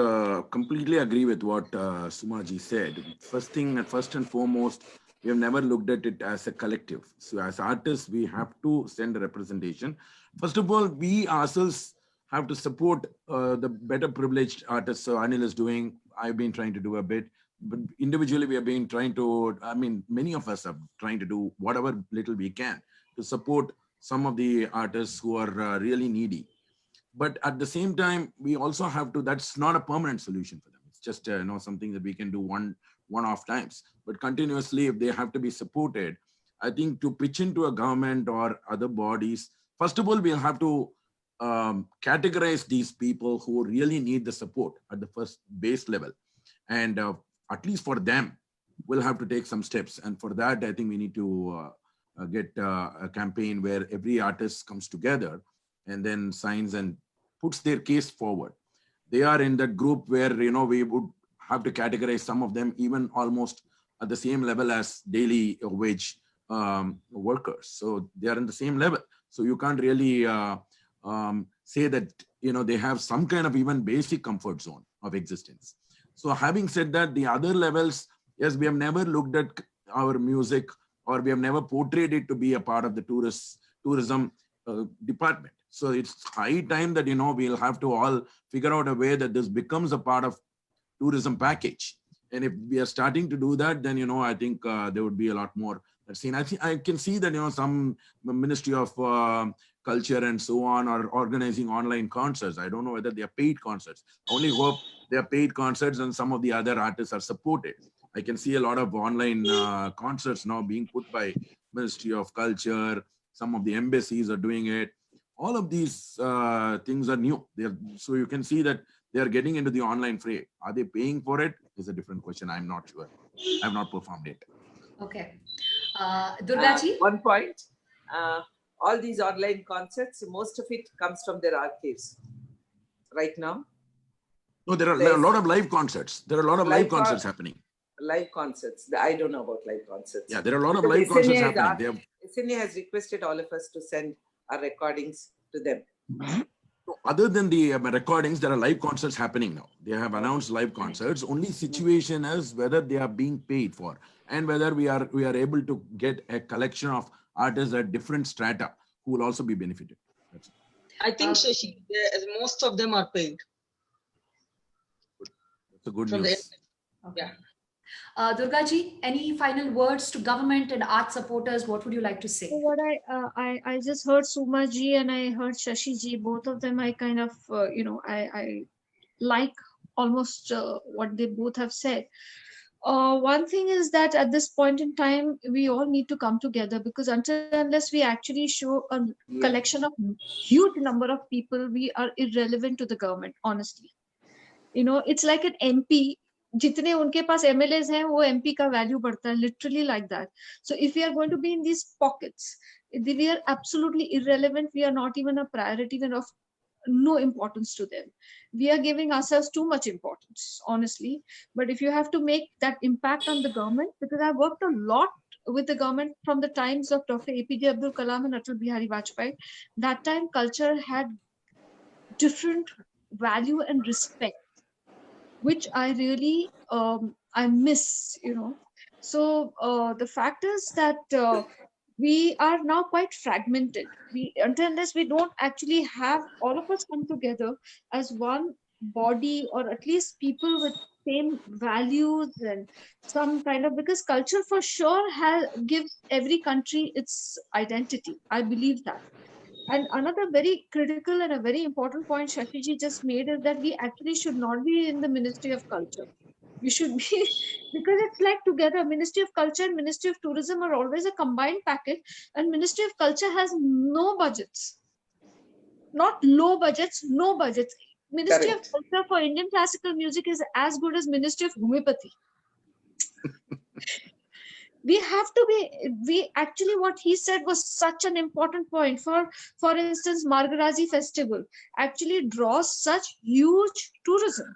completely agree with what Sumaji said. First and foremost, we have never looked at it as a collective. So as artists, we have to send a representation. First of all, we ourselves have to support the better privileged artists. So Anil is doing, I've been trying to do a bit. But individually, we have been trying to, many of us are trying to do whatever little we can to support some of the artists who are really needy. But at the same time, we also have to, that's not a permanent solution for them. It's just, something that we can do one-off times. But continuously, if they have to be supported, I think to pitch into a government or other bodies, first of all, we'll have to categorize these people who really need the support at the first base level. And at least for them, we'll have to take some steps. And for that, I think we need to get a campaign where every artist comes together and then signs and puts their case forward. They are in that group where, we would have to categorize some of them even almost at the same level as daily wage workers. So they are in the same level. So you can't really say that, they have some kind of even basic comfort zone of existence. So having said that, the other levels, yes, we have never looked at our music, or we have never portrayed it to be a part of the tourism department. So it's high time that, we'll have to all figure out a way that this becomes a part of tourism package. And if we are starting to do that, then, I think there would be a lot more seen. I can see that, some Ministry of Culture and so on are organizing online concerts. I don't know whether they are paid concerts. I only hope they are paid concerts and some of the other artists are supported. I can see a lot of online concerts now being put by Ministry of Culture. Some of the embassies are doing it. All of these things are new. So you can see that they are getting into the online fray. Are they paying for it? Is a different question. I'm not sure. I've not performed it. Okay. Durgaji? One point. All these online concerts, most of it comes from their archives right now. No, there are a lot of live concerts. There are a lot of live concerts happening. Live concerts. I don't know about live concerts. Yeah, there are a lot of live concerts happening. SNA has requested all of us to send our recordings to them. Other than the recordings, there are live concerts happening now. They have announced live concerts. Only situation is whether they are being paid for and whether we are able to get a collection of artists at different strata who will also be benefited. That's it. I think, Shashi, most of them are paid. That's a good news. Yeah. Durgaji, any final words to government and art supporters? What would you like to say? So what I just heard Suma ji and I heard Shashi ji, both of them I kind of, I like almost what they both have said. One thing is that at this point in time, we all need to come together, because unless we actually show a collection of huge number of people, we are irrelevant to the government, honestly. It's like an MP. जितने उनके पास MLAs हैं वो MP का value बढ़ता है, literally like that. So if we are going to be in these pockets, we are absolutely irrelevant. We are not even a priority, and of no importance to them. We are giving ourselves too much importance, honestly. But if you have to make that impact on the government, because I've worked a lot with the government from the times of Dr. APJ Abdul Kalam and Atal Bihari Vajpayee, that time culture had different value and respect, which I really I miss, So the fact is that we are now quite fragmented. Unless we don't actually have all of us come together as one body, or at least people with same values and some kind of, because culture for sure gives every country its identity. I believe that. And another very critical and a very important point Shashiji just made is that we actually should not be in the Ministry of Culture. We should be, because it's like together, Ministry of Culture and Ministry of Tourism are always a combined package, and Ministry of Culture has no budgets. Not low budgets, no budgets. Ministry of Culture for Indian classical music is as good as Ministry of Homeopathy. We have to be, actually what he said was such an important point. For instance, Margarazi Festival actually draws such huge tourism.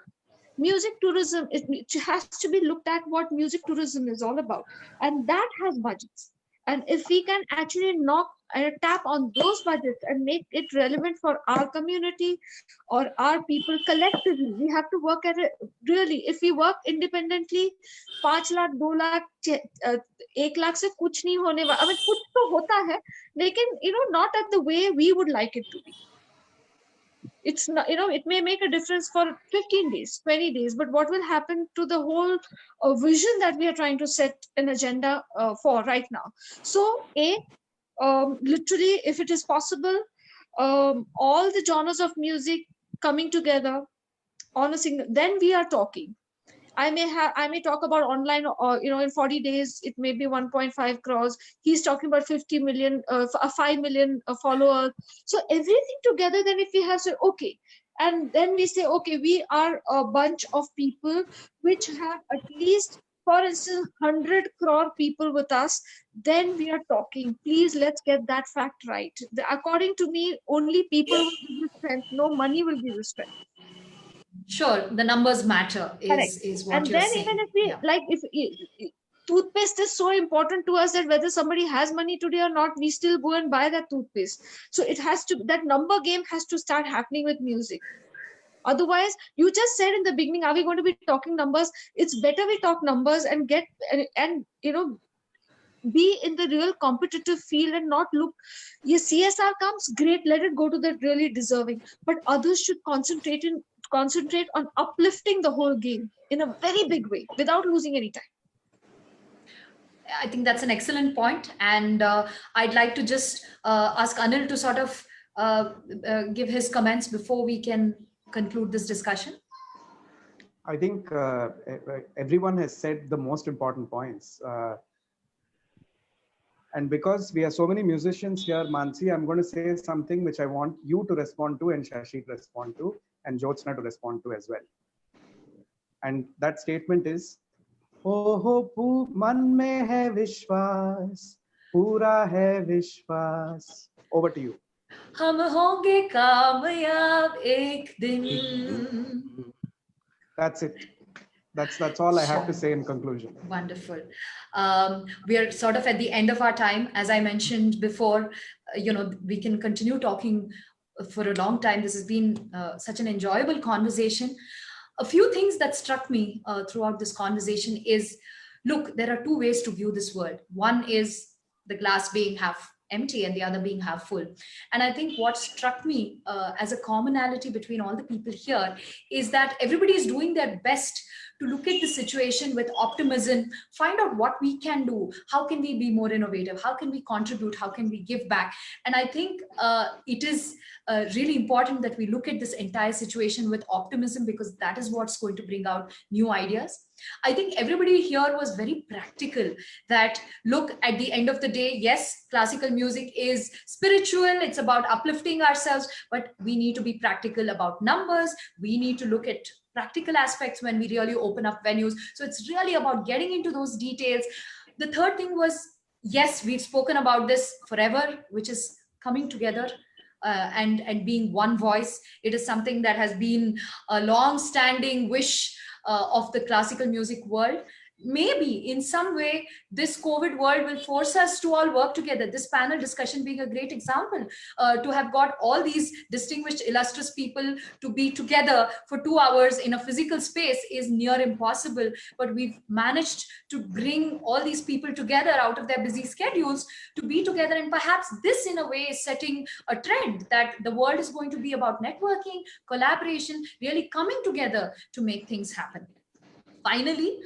Music tourism, it has to be looked at what music tourism is all about. And that has budgets. And if we can actually tap on those budgets and make it relevant for our community or our people collectively, we have to work at it. Really, if we work independently, 5 lakh, 2 lakh, 1 lakh se kuch nahi hone wala. I mean, kuch to hota hai, lekin, not at the way we would like it to be. It's not, it may make a difference for 15 days, 20 days, but what will happen to the whole vision that we are trying to set an agenda for right now? So, literally, if it is possible, all the genres of music coming together on a single, then we are talking. I may talk about online, or in 40 days it may be 1.5 crores. He's talking about 50 million, 5 million followers. So everything together. Then if we have said, okay, and then we say, okay, we are a bunch of people which have at least, for instance, 100 crore people with us, then we are talking. Please, let's get that fact right. According to me, only people will give the strength, no money will give the strength. Sure, the numbers matter Correct. is what And you're then saying. even if we, Yeah. like, if toothpaste is so important to us that whether somebody has money today or not, we still go and buy that toothpaste. So it has to, that number game has to start happening with music. Otherwise, you just said in the beginning, are we going to be talking numbers? It's better we talk numbers and get, and you know, be in the real competitive field and not look, yes, CSR comes, great, let it go to the really deserving. But others should concentrate on uplifting the whole game in a very big way without losing any time. I think that's an excellent point. And I'd like to just ask Anil to sort of give his comments before we can conclude this discussion. I think everyone has said the most important points. And because we have so many musicians here, Mansi, I'm going to say something which I want you to respond to and Shashi to respond to and Jyotsna to respond to as well. And that statement is, Oh, man mein hai vishwas, pura hai vishwas. Over to you. Hum honge kamayab ek din. That's it. That's all I have to say in conclusion. Wonderful. We are sort of at the end of our time. As I mentioned before, you know, we can continue talking for a long time. This has been such an enjoyable conversation. A few things that struck me throughout this conversation is, look, there are two ways to view this world. One is the glass being half empty and the other being half full. And I think what struck me as a commonality between all the people here is that everybody is doing their best to look at the situation with optimism, find out what we can do, how can we be more innovative, how can we contribute, how can we give back. And I think it is really important that we look at this entire situation with optimism, because that is what's going to bring out new ideas. I think everybody here was very practical, that look, at the end of the day, yes, classical music is spiritual, it's about uplifting ourselves, but we need to be practical about numbers. We need to look at practical aspects when we really open up venues. So it's really about getting into those details. The third thing was, yes, we've spoken about this forever, which is coming together and being one voice. It is something that has been a long-standing wish of the classical music world. Maybe in some way, this COVID world will force us to all work together. This panel discussion being a great example, to have got all these distinguished, illustrious people to be together for 2 hours in a physical space is near impossible. But we've managed to bring all these people together out of their busy schedules to be together. And perhaps this in a way is setting a trend that the world is going to be about networking, collaboration, really coming together to make things happen. Finally,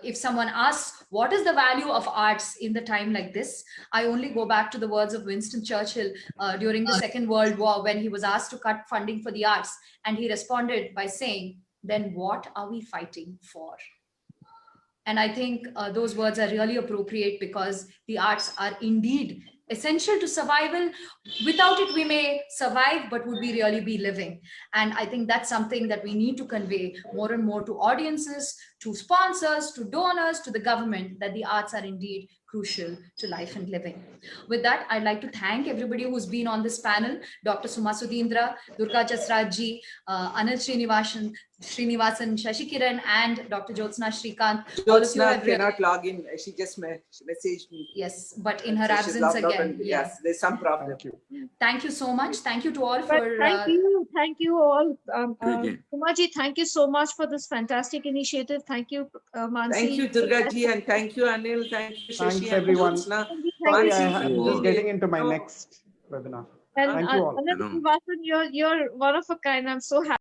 if someone asks, what is the value of arts in the time like this? I only go back to the words of Winston Churchill during the Second World War, when he was asked to cut funding for the arts. And he responded by saying, then what are we fighting for? And I think those words are really appropriate, because the arts are indeed essential to survival. Without it, we may survive, but would we really be living? And I think that's something that we need to convey more and more to audiences, to sponsors, to donors, to the government, that the arts are indeed crucial to life and living. With that, I'd like to thank everybody who's been on this panel: Dr. Suma Sudhindra, Durga Jasraj ji, Anil Srinivasan, Shashikiran, and Dr. Jyotsna Srikanth. Jyotsna cannot log in. She just messaged me. Yes, but in her So she's absence logged out again. and, yes, there's some problem. Thank you. Thank you so much. Thank you to all But for. thank you all. Great. Kumaji, thank you so much for this fantastic initiative. Thank you, Mansi. Thank you, Durga ji, and thank you, Anil. Thank you, Shashi. Thanks, and everyone. Jyotsna. Sorry, Mansi, I'm just getting into my next webinar. And Thank you all. Anil Srinivasan, you're one of a kind. I'm so happy.